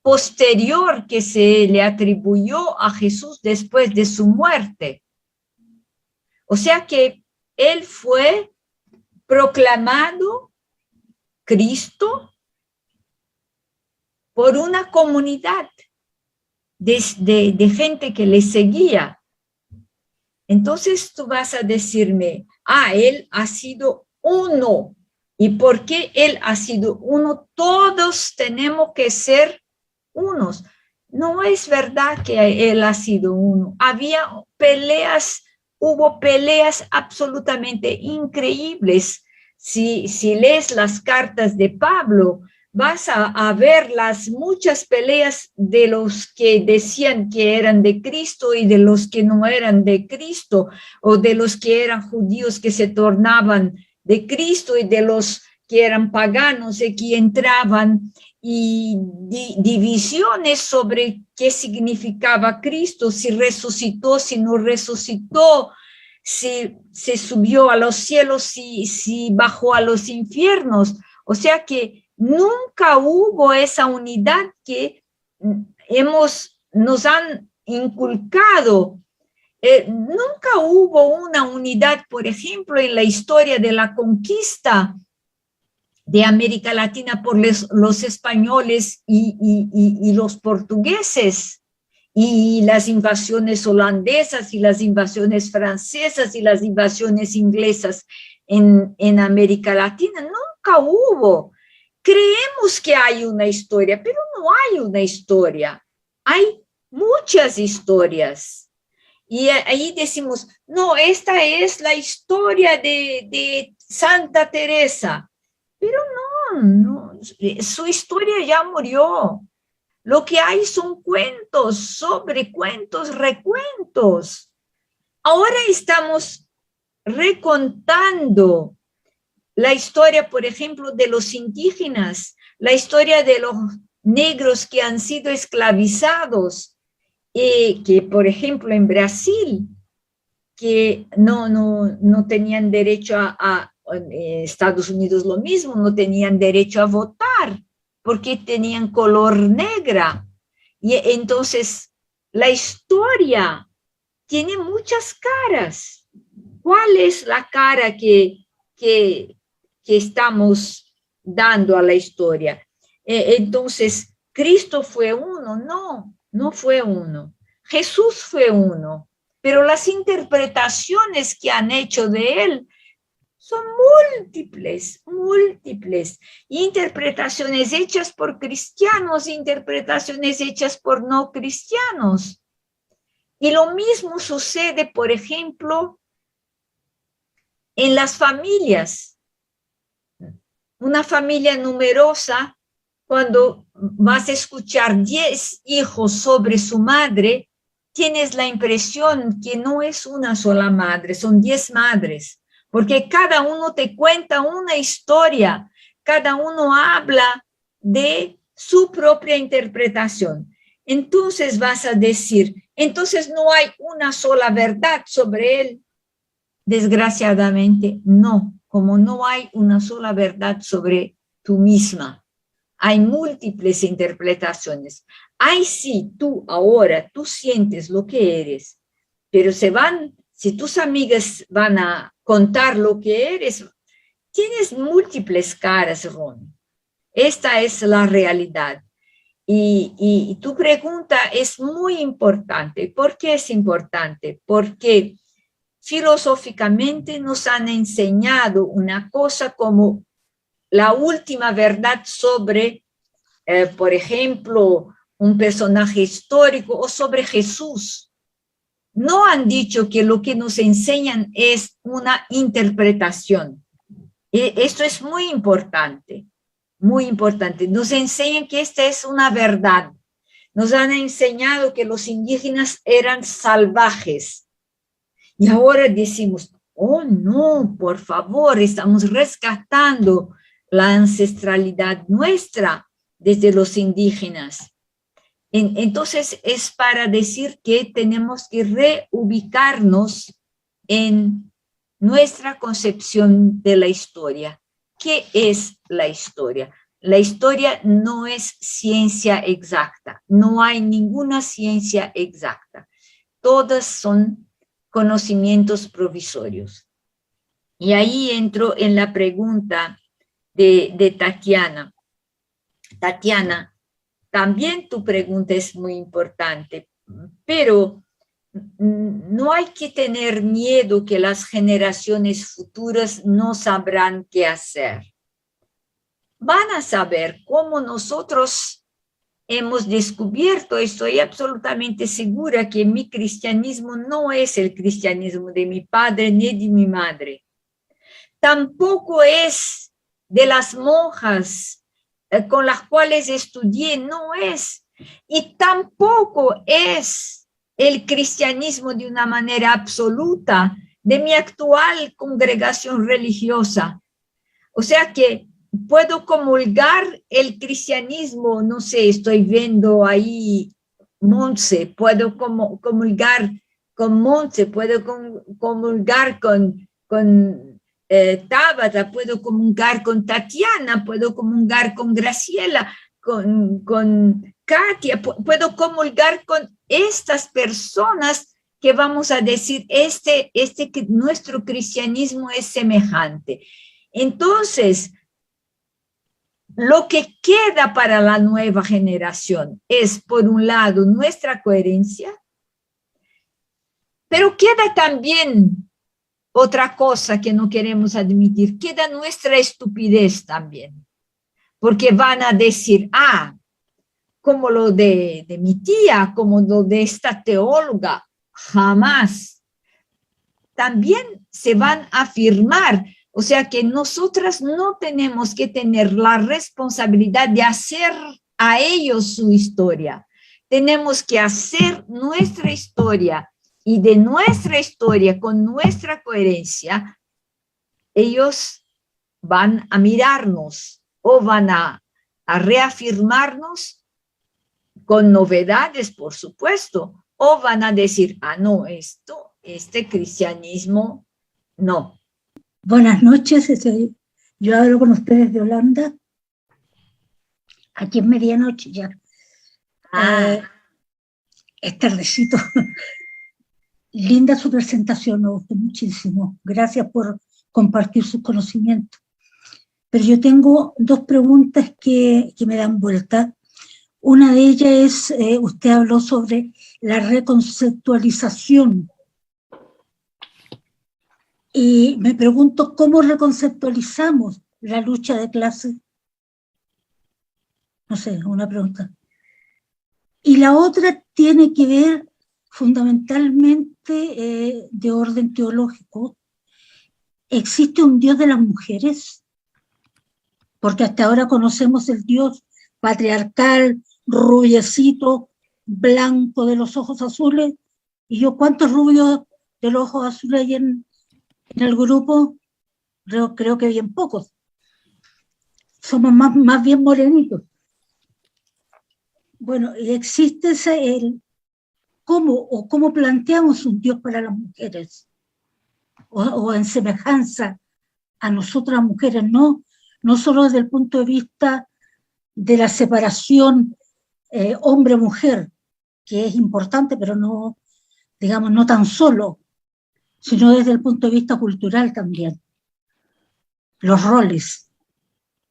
S3: posterior que se le atribuyó a Jesús después de su muerte. O sea que él fue proclamado Cristo por una comunidad de gente que le seguía. Entonces tú vas a decirme, él ha sido uno. ¿Y por qué él ha sido uno? Todos tenemos que ser unos. No es verdad que él ha sido uno. Hubo peleas absolutamente increíbles. Si lees las cartas de Pablo, vas a ver las muchas peleas de los que decían que eran de Cristo y de los que no eran de Cristo, o de los que eran judíos que se tornaban de Cristo y de los que eran paganos y que entraban, y divisiones sobre qué significaba Cristo, si resucitó, si no resucitó, si se subió a los cielos, si bajó a los infiernos. O sea que nunca hubo esa unidad que nos han inculcado. Nunca hubo una unidad, por ejemplo, en la historia de la conquista de América Latina por los españoles y los portugueses, y las invasiones holandesas y las invasiones francesas y las invasiones inglesas en América Latina. Nunca hubo. Creemos que hay una historia, pero no hay una historia. Hay muchas historias. Y ahí decimos, no, esta es la historia de Santa Teresa. Pero no, su historia ya murió. Lo que hay son cuentos, sobre cuentos, recuentos. Ahora estamos recontando la historia, por ejemplo, de los indígenas, la historia de los negros que han sido esclavizados, que, por ejemplo, en Brasil, que no tenían derecho Estados Unidos lo mismo, no tenían derecho a votar porque tenían color negra. Y entonces la historia tiene muchas caras. ¿Cuál es la cara que estamos dando a la historia? Entonces, ¿Cristo fue uno? No fue uno. Jesús fue uno, pero las interpretaciones que han hecho de él son múltiples. Interpretaciones hechas por cristianos, interpretaciones hechas por no cristianos. Y lo mismo sucede, por ejemplo, en las familias. Una familia numerosa, cuando vas a escuchar 10 hijos sobre su madre, tienes la impresión que no es una sola madre, son 10 madres. Porque cada uno te cuenta una historia, cada uno habla de su propia interpretación. Entonces vas a decir, entonces no hay una sola verdad sobre él. Desgraciadamente, no, como no hay una sola verdad sobre tú misma. Hay múltiples interpretaciones. Ay, sí, tú sientes lo que eres, pero si tus amigas van a contar lo que eres, tienes múltiples caras, Ron. Esta es la realidad. Y tu pregunta es muy importante. ¿Por qué es importante? Porque filosóficamente nos han enseñado una cosa como la última verdad sobre, por ejemplo, un personaje histórico o sobre Jesús. No han dicho que lo que nos enseñan es una interpretación. Esto es muy importante, muy importante. Nos enseñan que esta es una verdad. Nos han enseñado que los indígenas eran salvajes. Y ahora decimos, oh no, por favor, estamos rescatando la ancestralidad nuestra desde los indígenas. Entonces es para decir que tenemos que reubicarnos en nuestra concepción de la historia. ¿Qué es la historia? La historia no es ciencia exacta, no hay ninguna ciencia exacta. Todas son conocimientos provisorios. Y ahí entro en la pregunta de Tatiana. Tatiana, también tu pregunta es muy importante, pero no hay que tener miedo que las generaciones futuras no sabrán qué hacer. Van a saber cómo nosotros hemos descubierto, estoy absolutamente segura que mi cristianismo no es el cristianismo de mi padre ni de mi madre. Tampoco es de las monjas con las cuales estudié, no es. Y tampoco es el cristianismo de una manera absoluta de mi actual congregación religiosa. O sea que puedo comulgar el cristianismo, no sé, estoy viendo ahí Montse, puedo comulgar con Montse, puedo comulgar con Tabata, puedo comulgar con Tatiana, puedo comulgar con Graciela, con Katia, puedo comulgar con estas personas que vamos a decir, que nuestro cristianismo es semejante. Entonces, lo que queda para la nueva generación es, por un lado, nuestra coherencia, pero queda también otra cosa que no queremos admitir, queda nuestra estupidez también, porque van a decir, como lo de mi tía, como lo de esta teóloga, jamás. También se van a afirmar, o sea que nosotras no tenemos que tener la responsabilidad de hacer a ellos su historia. Tenemos que hacer nuestra historia y de nuestra historia con nuestra coherencia, ellos van a mirarnos o van a reafirmarnos con novedades, por supuesto, o van a decir, no, este cristianismo, no.
S6: Buenas noches, yo hablo con ustedes de Holanda, aquí es medianoche ya, es tardecito. Linda su presentación, me gustó muchísimo, gracias por compartir sus conocimientos. Pero yo tengo dos preguntas que me dan vuelta. Una de ellas es, usted habló sobre la reconceptualización. Y me pregunto, ¿cómo reconceptualizamos la lucha de clases? No sé, una pregunta. Y la otra tiene que ver fundamentalmente de orden teológico. ¿Existe un Dios de las mujeres? Porque hasta ahora conocemos el Dios patriarcal, rubiecito, blanco de los ojos azules. Y yo, ¿cuántos rubios de los ojos azules hay en el grupo? Creo que bien pocos. Somos más bien morenitos. Bueno, y existe ¿cómo planteamos un Dios para las mujeres? O en semejanza a nosotras mujeres, no solo desde el punto de vista de la separación hombre-mujer, que es importante, pero no, digamos, no tan solo, sino desde el punto de vista cultural también. Los roles.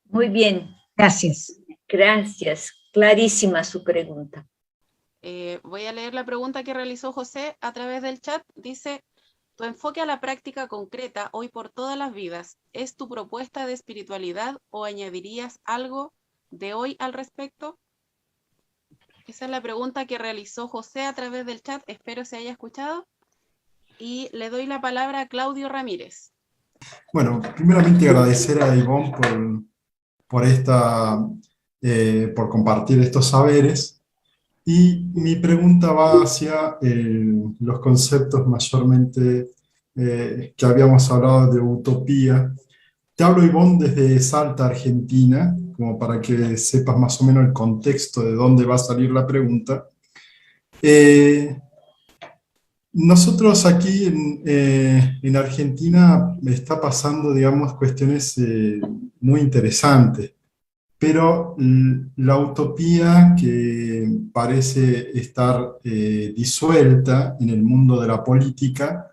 S3: Muy bien.
S6: Gracias.
S3: Gracias. Clarísima su pregunta.
S2: Voy a leer la pregunta que realizó José a través del chat. Dice, tu enfoque a la práctica concreta hoy por todas las vidas, ¿es tu propuesta de espiritualidad o añadirías algo de hoy al respecto? Esa es la pregunta que realizó José a través del chat. Espero se haya escuchado. Y le doy la palabra a Claudio Ramírez.
S7: Bueno, primeramente agradecer a Ivonne por compartir estos saberes. Y mi pregunta va hacia los conceptos mayormente que habíamos hablado de utopía. Te hablo, Ivonne, desde Salta, Argentina, como para que sepas más o menos el contexto de dónde va a salir la pregunta. Nosotros aquí en Argentina está pasando, digamos, cuestiones muy interesantes, pero la utopía que parece estar disuelta en el mundo de la política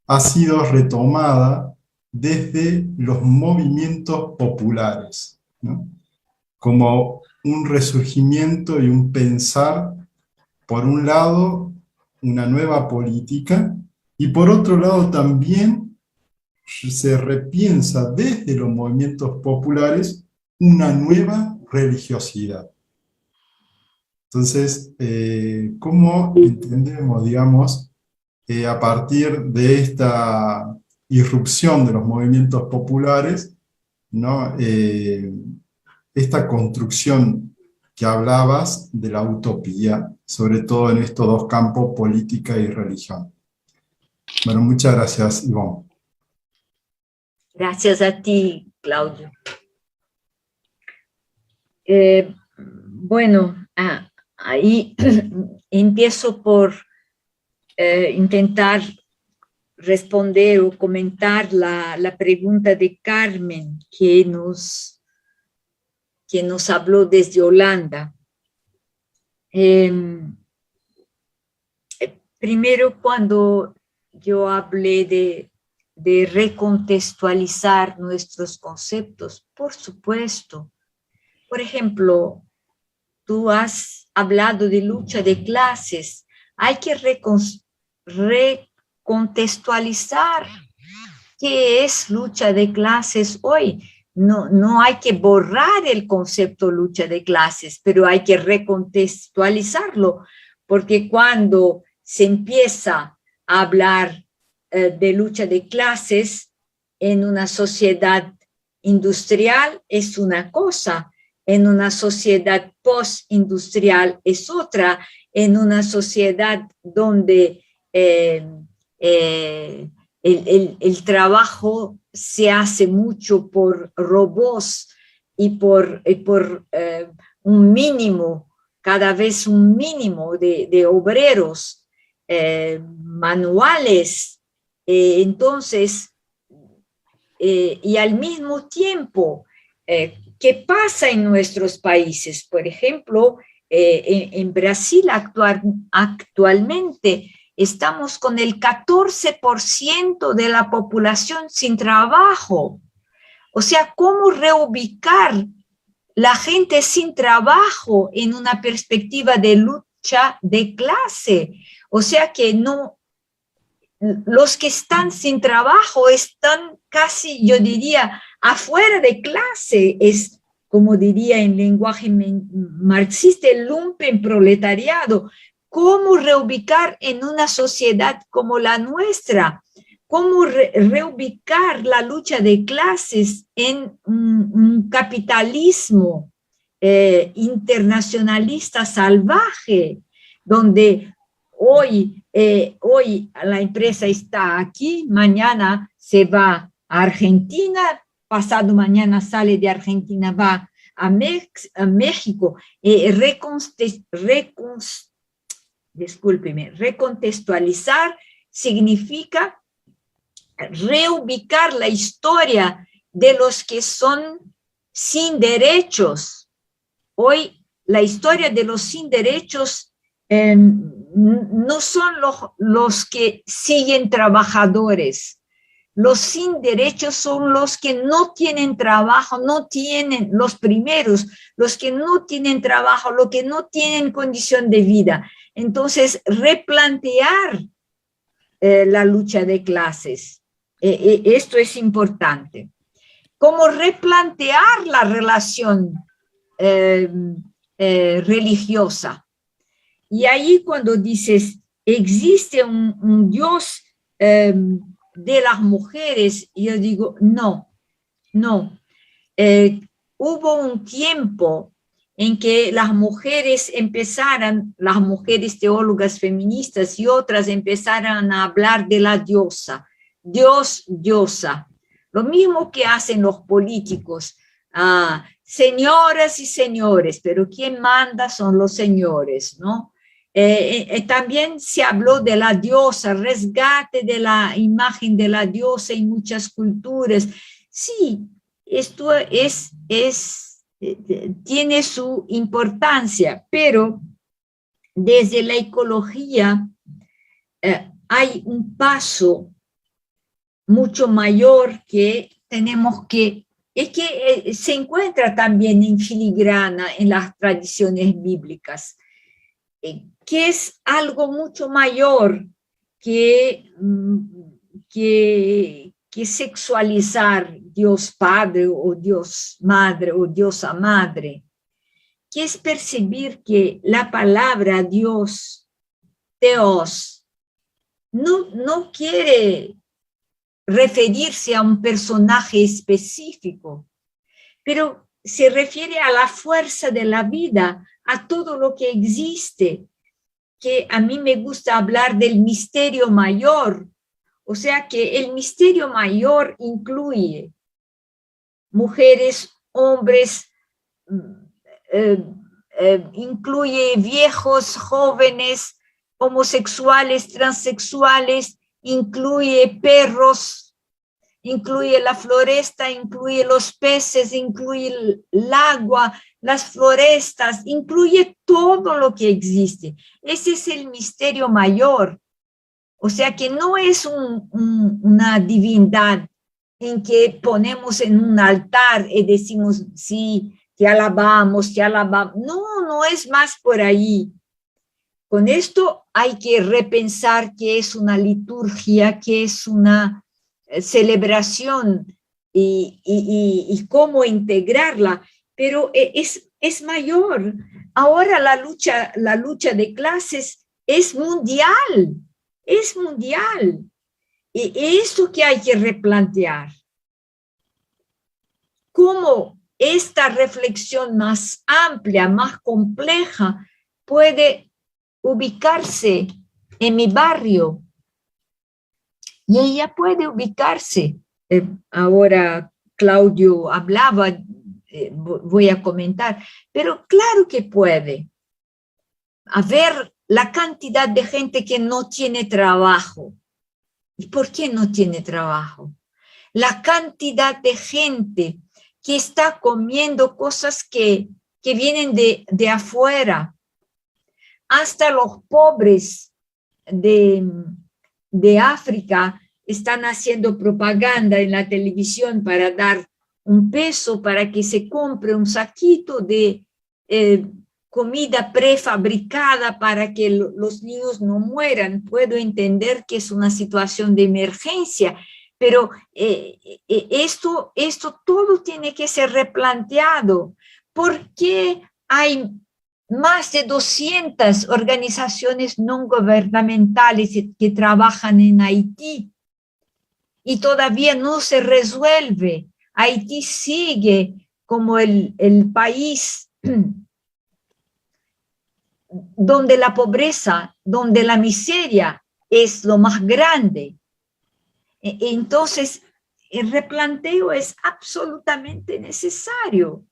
S7: ha sido retomada desde los movimientos populares, ¿no? Como un resurgimiento y un pensar, por un lado, una nueva política, y por otro lado también se repiensa desde los movimientos populares una nueva religiosidad. Entonces, ¿cómo entendemos, digamos, a partir de esta irrupción de los movimientos populares, ¿no? Esta construcción que hablabas de la utopía, sobre todo en estos dos campos, política y religión? Bueno, muchas gracias, Ivonne.
S3: Gracias a ti, Claudio. Bueno, ahí empiezo por intentar responder o comentar la pregunta de Carmen, que nos habló desde Holanda. Primero, cuando yo hablé de recontextualizar nuestros conceptos, por supuesto. Por ejemplo, tú has hablado de lucha de clases. Hay que recontextualizar qué es lucha de clases hoy. No hay que borrar el concepto lucha de clases, pero hay que recontextualizarlo, porque cuando se empieza a hablar de lucha de clases en una sociedad industrial es una cosa, en una sociedad postindustrial es otra, en una sociedad donde el trabajo se hace mucho por robots y por un mínimo, cada vez un mínimo de obreros manuales. Entonces, y al mismo tiempo, ¿qué pasa en nuestros países? Por ejemplo, en Brasil actualmente estamos con el 14% de la población sin trabajo. O sea, ¿cómo reubicar la gente sin trabajo en una perspectiva de lucha de clase? O sea que no, los que están sin trabajo están casi, yo diría, afuera de clase. Es, como diría en lenguaje marxista, el lumpenproletariado. ¿Cómo reubicar en una sociedad como la nuestra? ¿Cómo reubicar la lucha de clases en un capitalismo internacionalista salvaje, donde hoy la empresa está aquí, mañana se va a Argentina, pasado mañana sale de Argentina, va a México? Recontextualizar significa reubicar la historia de los que son sin derechos. Hoy la historia de los sin derechos no son los que siguen trabajadores. Los sin derechos son los que no tienen trabajo, no tienen, los primeros, los que no tienen trabajo, los que no tienen condición de vida. Entonces, replantear la lucha de clases, esto es importante. ¿Cómo replantear la relación religiosa? Y ahí cuando dices, existe un Dios de las mujeres, yo digo, no. Hubo un tiempo en que las mujeres las mujeres teólogas feministas y otras empezaron a hablar de la diosa, Dios, diosa. Lo mismo que hacen los políticos, señoras y señores, pero quien manda son los señores, ¿no? También se habló de la diosa, resgate de la imagen de la diosa en muchas culturas. Sí, esto tiene su importancia, pero desde la ecología hay un paso mucho mayor que tenemos que es que se encuentra también en filigrana en las tradiciones bíblicas, que es algo mucho mayor que sexualizar Dios Padre o Dios Madre o Diosa Madre, que es percibir que la palabra Dios, Theos, no quiere referirse a un personaje específico, pero se refiere a la fuerza de la vida, a todo lo que existe, que a mí me gusta hablar del misterio mayor. O sea que el misterio mayor incluye mujeres, hombres, incluye viejos, jóvenes, homosexuales, transexuales, incluye perros, incluye la floresta, incluye los peces, incluye el agua, las florestas, incluye todo lo que existe. Ese es el misterio mayor. O sea que no es una divindad en que ponemos en un altar y decimos, sí, te alabamos, te alabamos. No, no es más por ahí. Con esto hay que repensar qué es una liturgia, qué es una celebración y cómo integrarla, pero es mayor. Ahora la lucha de clases es mundial. Es mundial. Y eso que hay que replantear. ¿Cómo esta reflexión más amplia, más compleja, puede ubicarse en mi barrio? Y ella puede ubicarse. Ahora Claudio hablaba, voy a comentar, pero claro que puede. A ver la cantidad de gente que no tiene trabajo. ¿Y por qué no tiene trabajo? La cantidad de gente que está comiendo cosas que vienen de afuera. Hasta los pobres de África están haciendo propaganda en la televisión para dar un peso para que se compre un saquito de comida prefabricada para que los niños no mueran. Puedo entender que es una situación de emergencia, pero esto todo tiene que ser replanteado. ¿Por qué hay más de 200 organizaciones no gubernamentales que trabajan en Haití y todavía no se resuelve? Haití sigue como el país donde la pobreza, donde la miseria es lo más grande. Entonces, el replanteo es absolutamente necesario.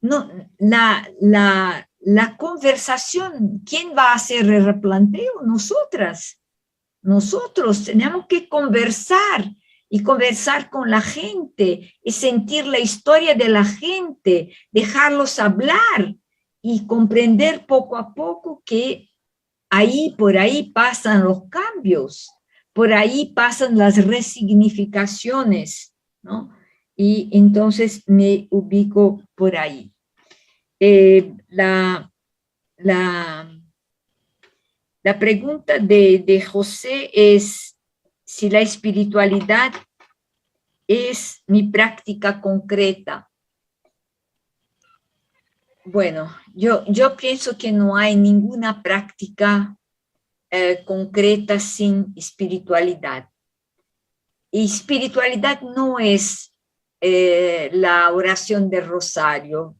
S3: No, la conversación, ¿quién va a hacer el replanteo? Nosotras. Nosotros tenemos que conversar y conversar con la gente y sentir la historia de la gente, dejarlos hablar y comprender poco a poco que por ahí pasan los cambios, por ahí pasan las resignificaciones, ¿no? Y entonces me ubico por ahí. La pregunta de José es si la espiritualidad es mi práctica concreta. Bueno, yo pienso que no hay ninguna práctica concreta sin espiritualidad. Y espiritualidad no es la oración del rosario.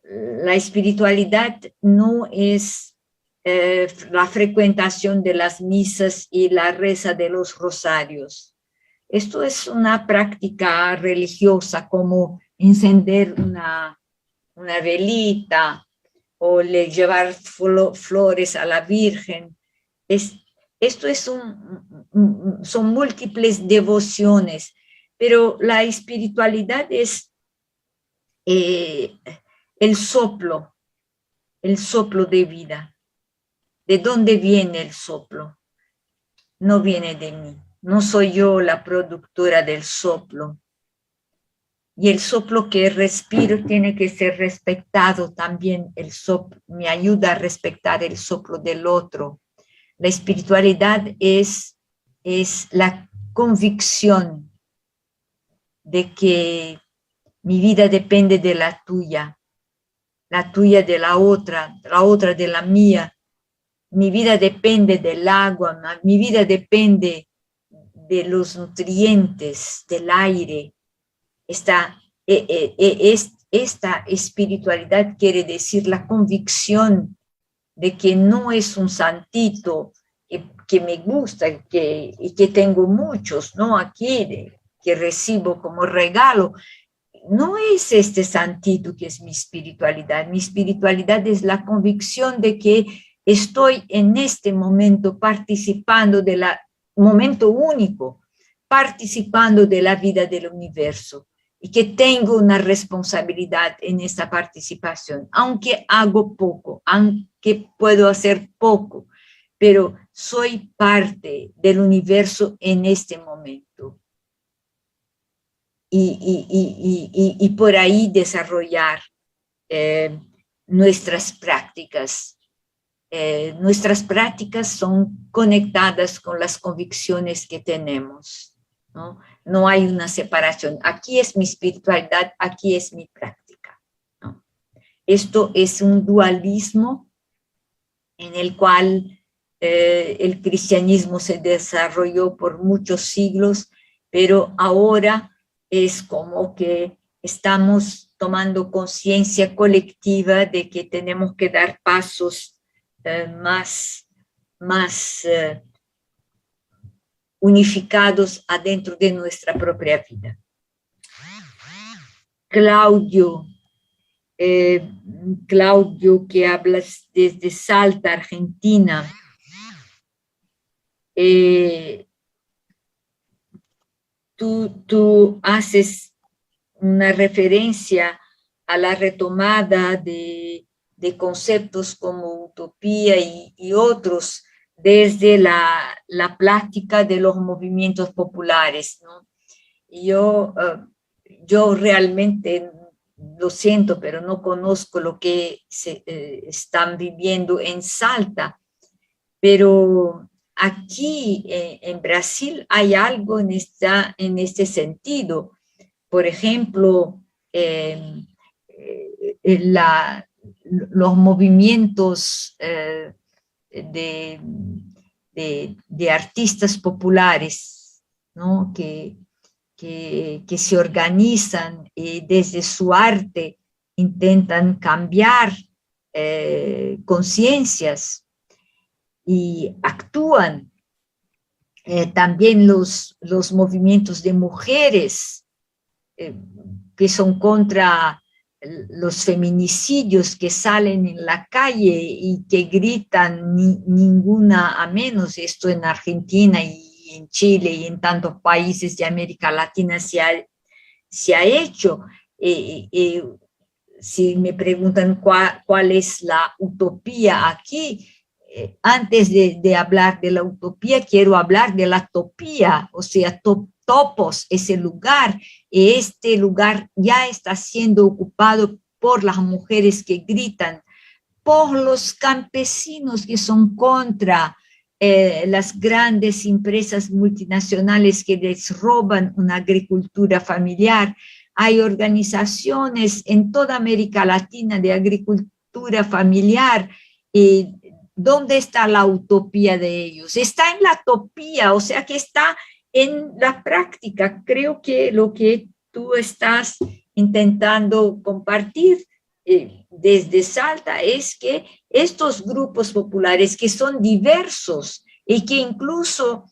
S3: La espiritualidad no es la frecuentación de las misas y la reza de los rosarios. Esto es una práctica religiosa, como encender una velita o llevar flores a la Virgen. Esto son múltiples devociones, pero la espiritualidad es el soplo de vida. ¿De dónde viene el soplo? No viene de mí. No soy yo la productora del soplo. y el soplo que respiro tiene que ser respetado también. El soplo me ayuda a respetar el soplo del otro. La espiritualidad es la convicción de que mi vida depende de la tuya de la otra de la mía. Mi vida depende del agua, mi vida depende de los nutrientes, del aire. Esta espiritualidad quiere decir la convicción de que no es un santito que me gusta y que tengo muchos, ¿no? Aquí, que recibo como regalo. No es este santito que es mi espiritualidad. Mi espiritualidad es la convicción de que estoy en este momento participando del momento único, participando de la vida del universo y que tengo una responsabilidad en esta participación, aunque hago poco, aunque puedo hacer poco, pero soy parte del universo en este momento. Y por ahí desarrollar nuestras prácticas. Nuestras prácticas son conectadas con las convicciones que tenemos, ¿no? No hay una separación. Aquí es mi espiritualidad, aquí es mi práctica, ¿no? Esto es un dualismo en el cual el cristianismo se desarrolló por muchos siglos, pero ahora es como que estamos tomando conciencia colectiva de que tenemos que dar pasos más unificados adentro de nuestra propia vida. Claudio, que hablas desde Salta, Argentina, tú haces una referencia a la retomada de conceptos como utopía y otros desde la práctica de los movimientos populares, ¿no? Yo realmente lo siento, pero no conozco lo que están viviendo en Salta, pero aquí en Brasil hay algo en este sentido. Por ejemplo, los movimientos de artistas populares, ¿no? que se organizan y desde su arte intentan cambiar conciencias y actúan. También los movimientos de mujeres que son contra los feminicidios, que salen en la calle y que gritan ninguna a menos. Esto en Argentina y en Chile y en tantos países de América Latina se ha hecho. Si me preguntan cuál es la utopía aquí, antes de hablar de la utopía, quiero hablar de la topía, o sea, topos, ese lugar. Este lugar ya está siendo ocupado por las mujeres que gritan, por los campesinos que son contra las grandes empresas multinacionales que les roban una agricultura familiar. Hay organizaciones en toda América Latina de agricultura familiar. ¿Dónde está la utopía de ellos? Está en la topía, o sea que está en la práctica. Creo que lo que tú estás intentando compartir desde Salta es que estos grupos populares que son diversos y que incluso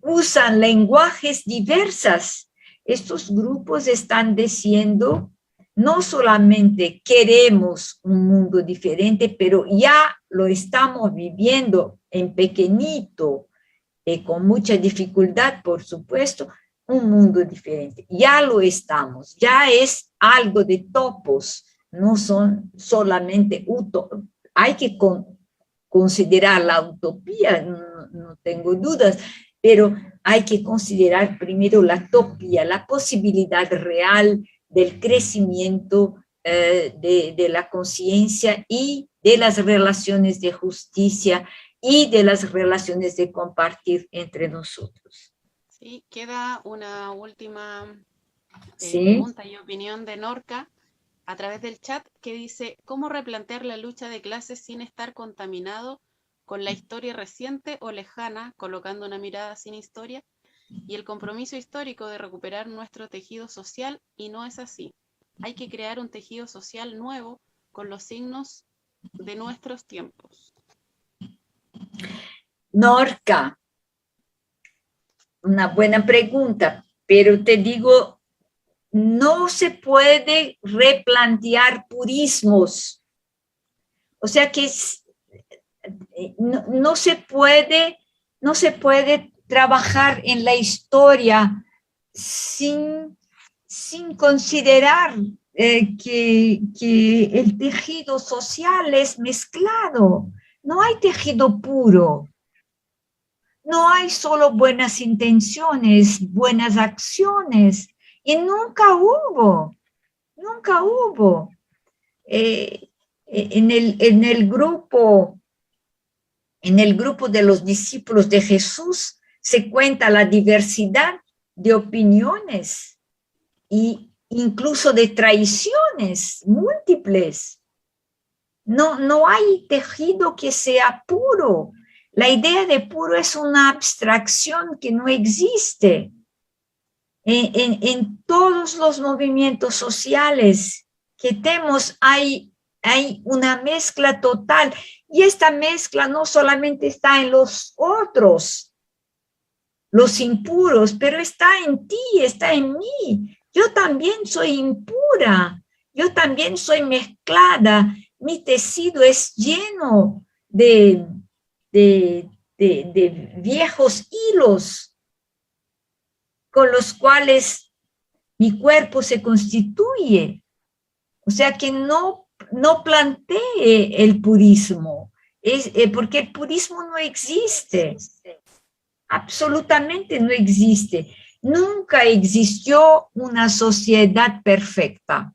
S3: usan lenguajes diversas, estos grupos están diciendo no solamente queremos un mundo diferente, pero ya lo estamos viviendo en pequeñito, con mucha dificultad, por supuesto, un mundo diferente. Ya lo estamos, ya es algo de topos, no son solamente utopías. Hay que considerar la utopía, no tengo dudas, pero hay que considerar primero la topía, la posibilidad real del crecimiento de la conciencia y de las relaciones de justicia y de las relaciones de compartir entre nosotros.
S2: Sí, queda una última
S3: ¿Sí?
S2: pregunta y opinión de Norca a través del chat, que dice: ¿cómo replantear la lucha de clases sin estar contaminado con la historia reciente o lejana, colocando una mirada sin historia, y el compromiso histórico de recuperar nuestro tejido social? Y no es así. Hay que crear un tejido social nuevo con los signos de nuestros tiempos.
S3: Norca, una buena pregunta, pero te digo, no se puede replantear purismos. O sea que no se puede trabajar en la historia sin considerar que el tejido social es mezclado. No hay tejido puro. No hay solo buenas intenciones, buenas acciones. Y nunca hubo. En el grupo de los discípulos de Jesús se cuenta la diversidad de opiniones e incluso de traiciones múltiples. No hay tejido que sea puro. La idea de puro es una abstracción que no existe. En todos los movimientos sociales que tenemos hay una mezcla total, y esta mezcla no solamente está en los otros, los impuros, pero está en ti, está en mí. Yo también soy impura, yo también soy mezclada, mi tejido es lleno de viejos hilos con los cuales mi cuerpo se constituye. O sea que no plantee el purismo, porque el purismo no existe, absolutamente no existe. Nunca existió una sociedad perfecta,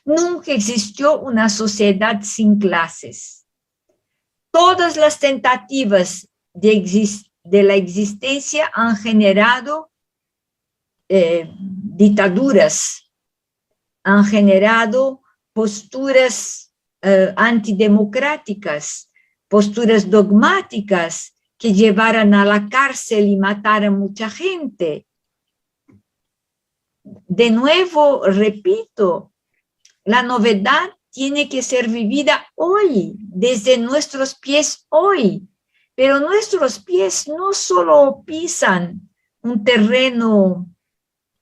S3: nunca existió una sociedad sin clases. Todas las tentativas de la existencia han generado dictaduras, han generado posturas antidemocráticas, posturas dogmáticas que llevaran a la cárcel y mataran a mucha gente. De nuevo, repito, la novedad tiene que ser vivida hoy, desde nuestros pies hoy. Pero nuestros pies no solo pisan un terreno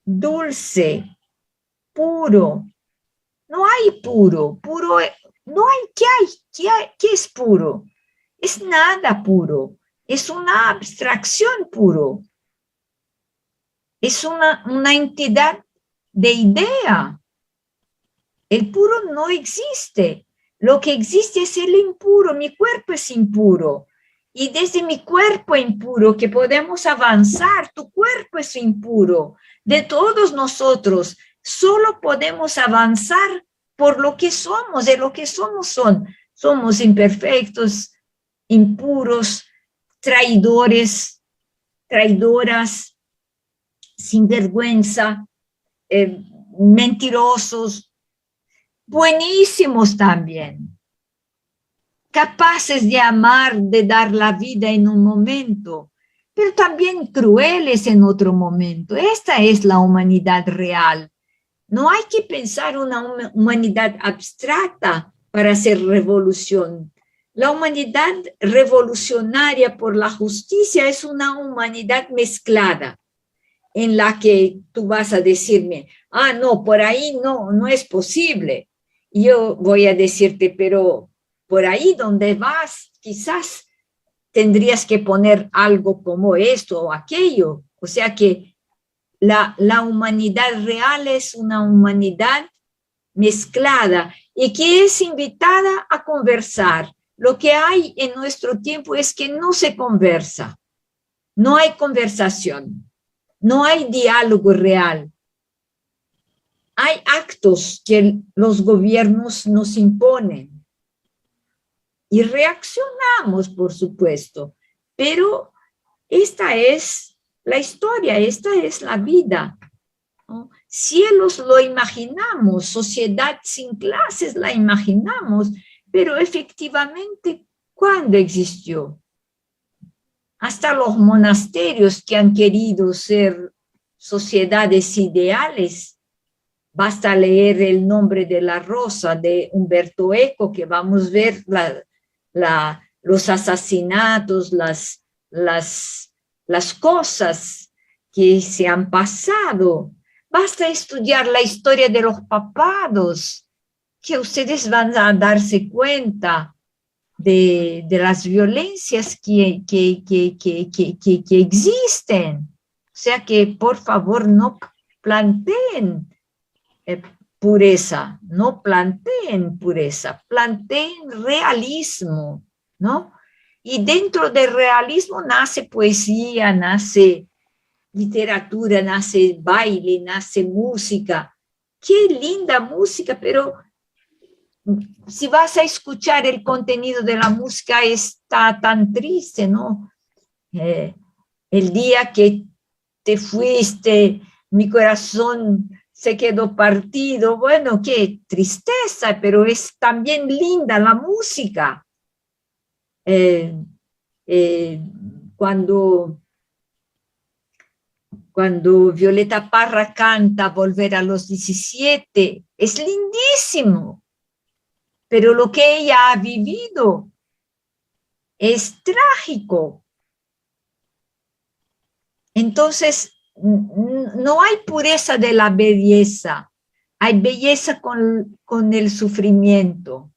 S3: dulce, puro. No hay puro, no hay, ¿qué es puro? Es nada puro, es una abstracción puro. Es una entidad de idea. El puro no existe. Lo que existe es el impuro. Mi cuerpo es impuro. Y desde mi cuerpo impuro que podemos avanzar, tu cuerpo es impuro. De todos nosotros, solo podemos avanzar por lo que somos, de lo que somos somos imperfectos, impuros, traidores, traidoras, sinvergüenza, mentirosos, buenísimos también, capaces de amar, de dar la vida en un momento, pero también crueles en otro momento. Esta es la humanidad real. No hay que pensar una humanidad abstracta para hacer revolución. La humanidad revolucionaria por la justicia es una humanidad mezclada, en la que tú vas a decirme, no, por ahí no es posible. Y yo voy a decirte, pero por ahí donde vas, quizás tendrías que poner algo como esto o aquello. O sea que la humanidad real es una humanidad mezclada y que es invitada a conversar. Lo que hay en nuestro tiempo es que no se conversa, no hay conversación, no hay diálogo real. hay actos que los gobiernos nos imponen y reaccionamos, por supuesto, pero esta es la historia, esta es la vida, ¿no? Cielos lo imaginamos, sociedad sin clases la imaginamos, pero efectivamente, ¿cuándo existió? Hasta los monasterios que han querido ser sociedades ideales, basta leer El nombre de la rosa de Humberto Eco, que vamos a ver los asesinatos, las cosas que se han pasado. Basta estudiar la historia de los papados, que ustedes van a darse cuenta de las violencias que existen. O sea que, por favor, no planteen pureza, no planteen pureza, planteen realismo, ¿no? Y dentro del realismo nace poesía, nace literatura, nace baile, nace música. Qué linda música, pero si vas a escuchar el contenido de la música está tan triste, ¿no? El día que te fuiste, mi corazón se quedó partido. Bueno, qué tristeza, pero es también linda la música. Cuando Violeta Parra canta Volver a los 17, es lindísimo, pero lo que ella ha vivido es trágico. Entonces, no hay pureza de la belleza, hay belleza con el sufrimiento.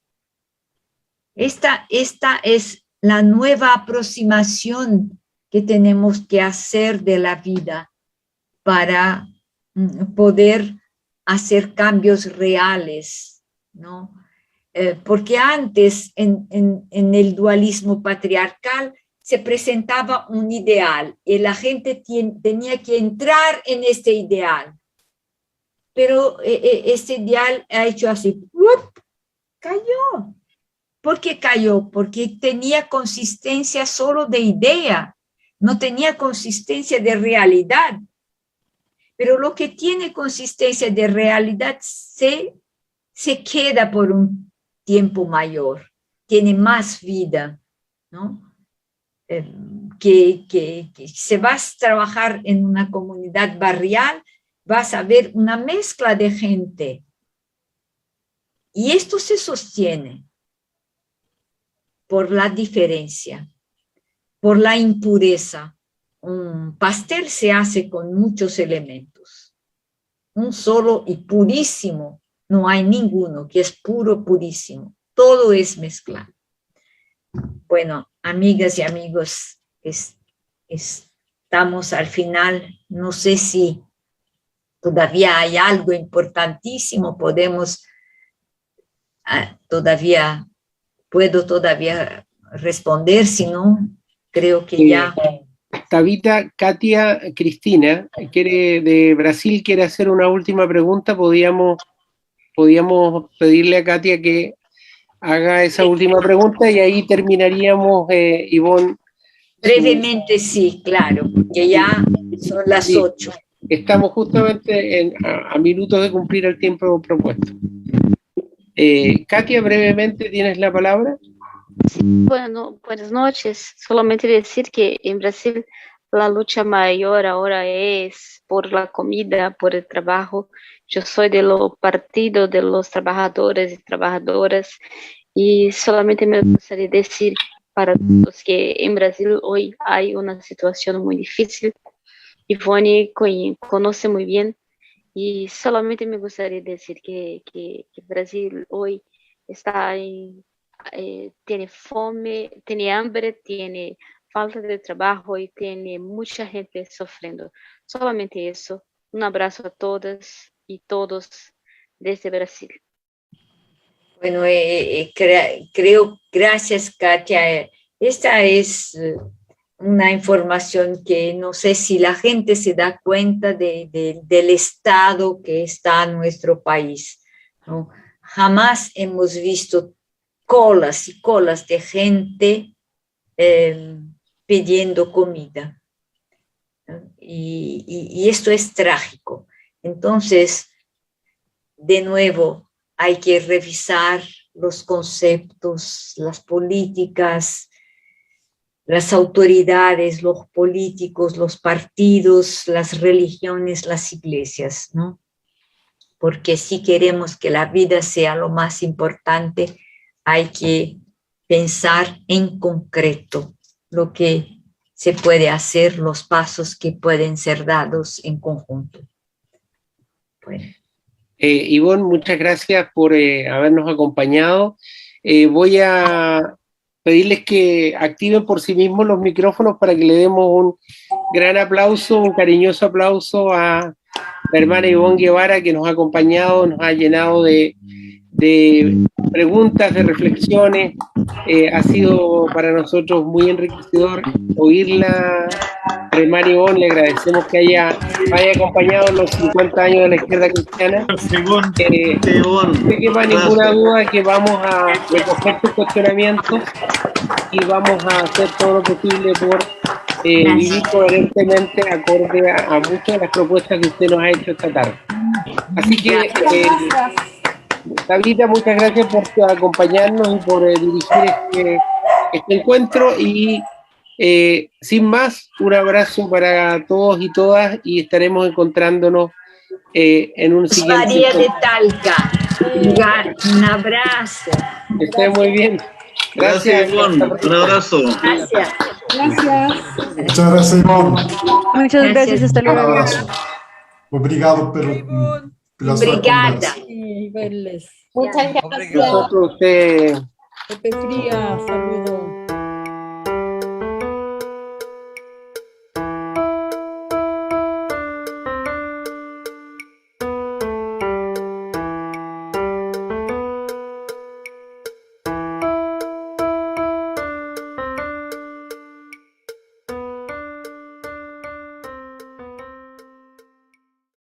S3: Esta es la nueva aproximación que tenemos que hacer de la vida para poder hacer cambios reales, ¿no? Porque antes en el dualismo patriarcal se presentaba un ideal y la gente tenía que entrar en este ideal. Pero este ideal ha hecho así, ¡up!, cayó. ¿Por qué cayó? Porque tenía consistencia solo de idea, no tenía consistencia de realidad. Pero lo que tiene consistencia de realidad se queda por un tiempo mayor, tiene más vida, ¿no? Que si vas a trabajar en una comunidad barrial, vas a ver una mezcla de gente. Y esto se sostiene por la diferencia, por la impureza. Un pastel se hace con muchos elementos. Un solo y purísimo, no hay ninguno que es puro, purísimo. Todo es mezclado. Bueno, amigas y amigos, estamos al final. No sé si todavía hay algo importantísimo. Puedo todavía responder, si no, creo que ya.
S1: Tabita, Katia Cristina, de Brasil, quiere hacer una última pregunta. Podíamos pedirle a Katia que haga esa última pregunta y ahí terminaríamos, Ivonne.
S3: Brevemente, sí, claro, que ya son las 8.
S1: Estamos justamente a minutos de cumplir el tiempo propuesto. Katia, brevemente, ¿tienes la palabra?
S8: Bueno, buenas noches. Solamente decir que en Brasil la lucha mayor ahora es por la comida, por el trabajo. Yo soy de los partidos de los trabajadores y trabajadoras y solamente me gustaría decir para todos que en Brasil hoy hay una situación muy difícil. Ivonne conoce muy bien y solamente me gustaría decir que Brasil hoy está tiene fome, tiene hambre, tiene falta de trabajo y tiene mucha gente sufriendo. Solamente eso. Un abrazo a todas y todos desde Brasil.
S3: Bueno, creo, gracias, Katia. Esta es una información que no sé si la gente se da cuenta del estado que está nuestro país, ¿no? Jamás hemos visto colas y colas de gente pidiendo comida, ¿no? Y esto es trágico. Entonces, de nuevo, hay que revisar los conceptos, las políticas, las autoridades, los políticos, los partidos, las religiones, las iglesias, ¿no? Porque si queremos que la vida sea lo más importante, hay que pensar en concreto lo que se puede hacer, los pasos que pueden ser dados en conjunto. Bueno.
S1: Ivonne, muchas gracias por habernos acompañado. Voy a pedirles que activen por sí mismos los micrófonos para que le demos un gran aplauso, un cariñoso aplauso a la hermana Ivonne Guevara, que nos ha acompañado, nos ha llenado de preguntas, de reflexiones. Ha sido para nosotros muy enriquecedor oírla. Hermana Ivonne, le agradecemos que haya acompañado en los 50 años de la izquierda cristiana. No quepa ninguna duda que vamos a recoger tus cuestionamientos y vamos a hacer todo lo posible por vivir coherentemente acorde a muchas de las propuestas que usted nos ha hecho esta tarde. Así que, Tabita, muchas gracias por acompañarnos y por dirigir este encuentro y sin más, un abrazo para todos y todas y estaremos encontrándonos en un siguiente
S3: María de Talca, un abrazo.
S1: Que esté muy bien.
S9: Gracias, Ivonne. Un abrazo.
S3: Gracias.
S4: Gracias.
S7: Muchas gracias, Ivonne.
S10: Muchas gracias, hasta
S7: Un
S10: luego.
S7: abrazo. Obrigado pela sua
S3: Obrigada.
S7: conversa.
S4: Muchas gracias.
S1: Nosotros, usted...
S4: Pepe Fría, saludos.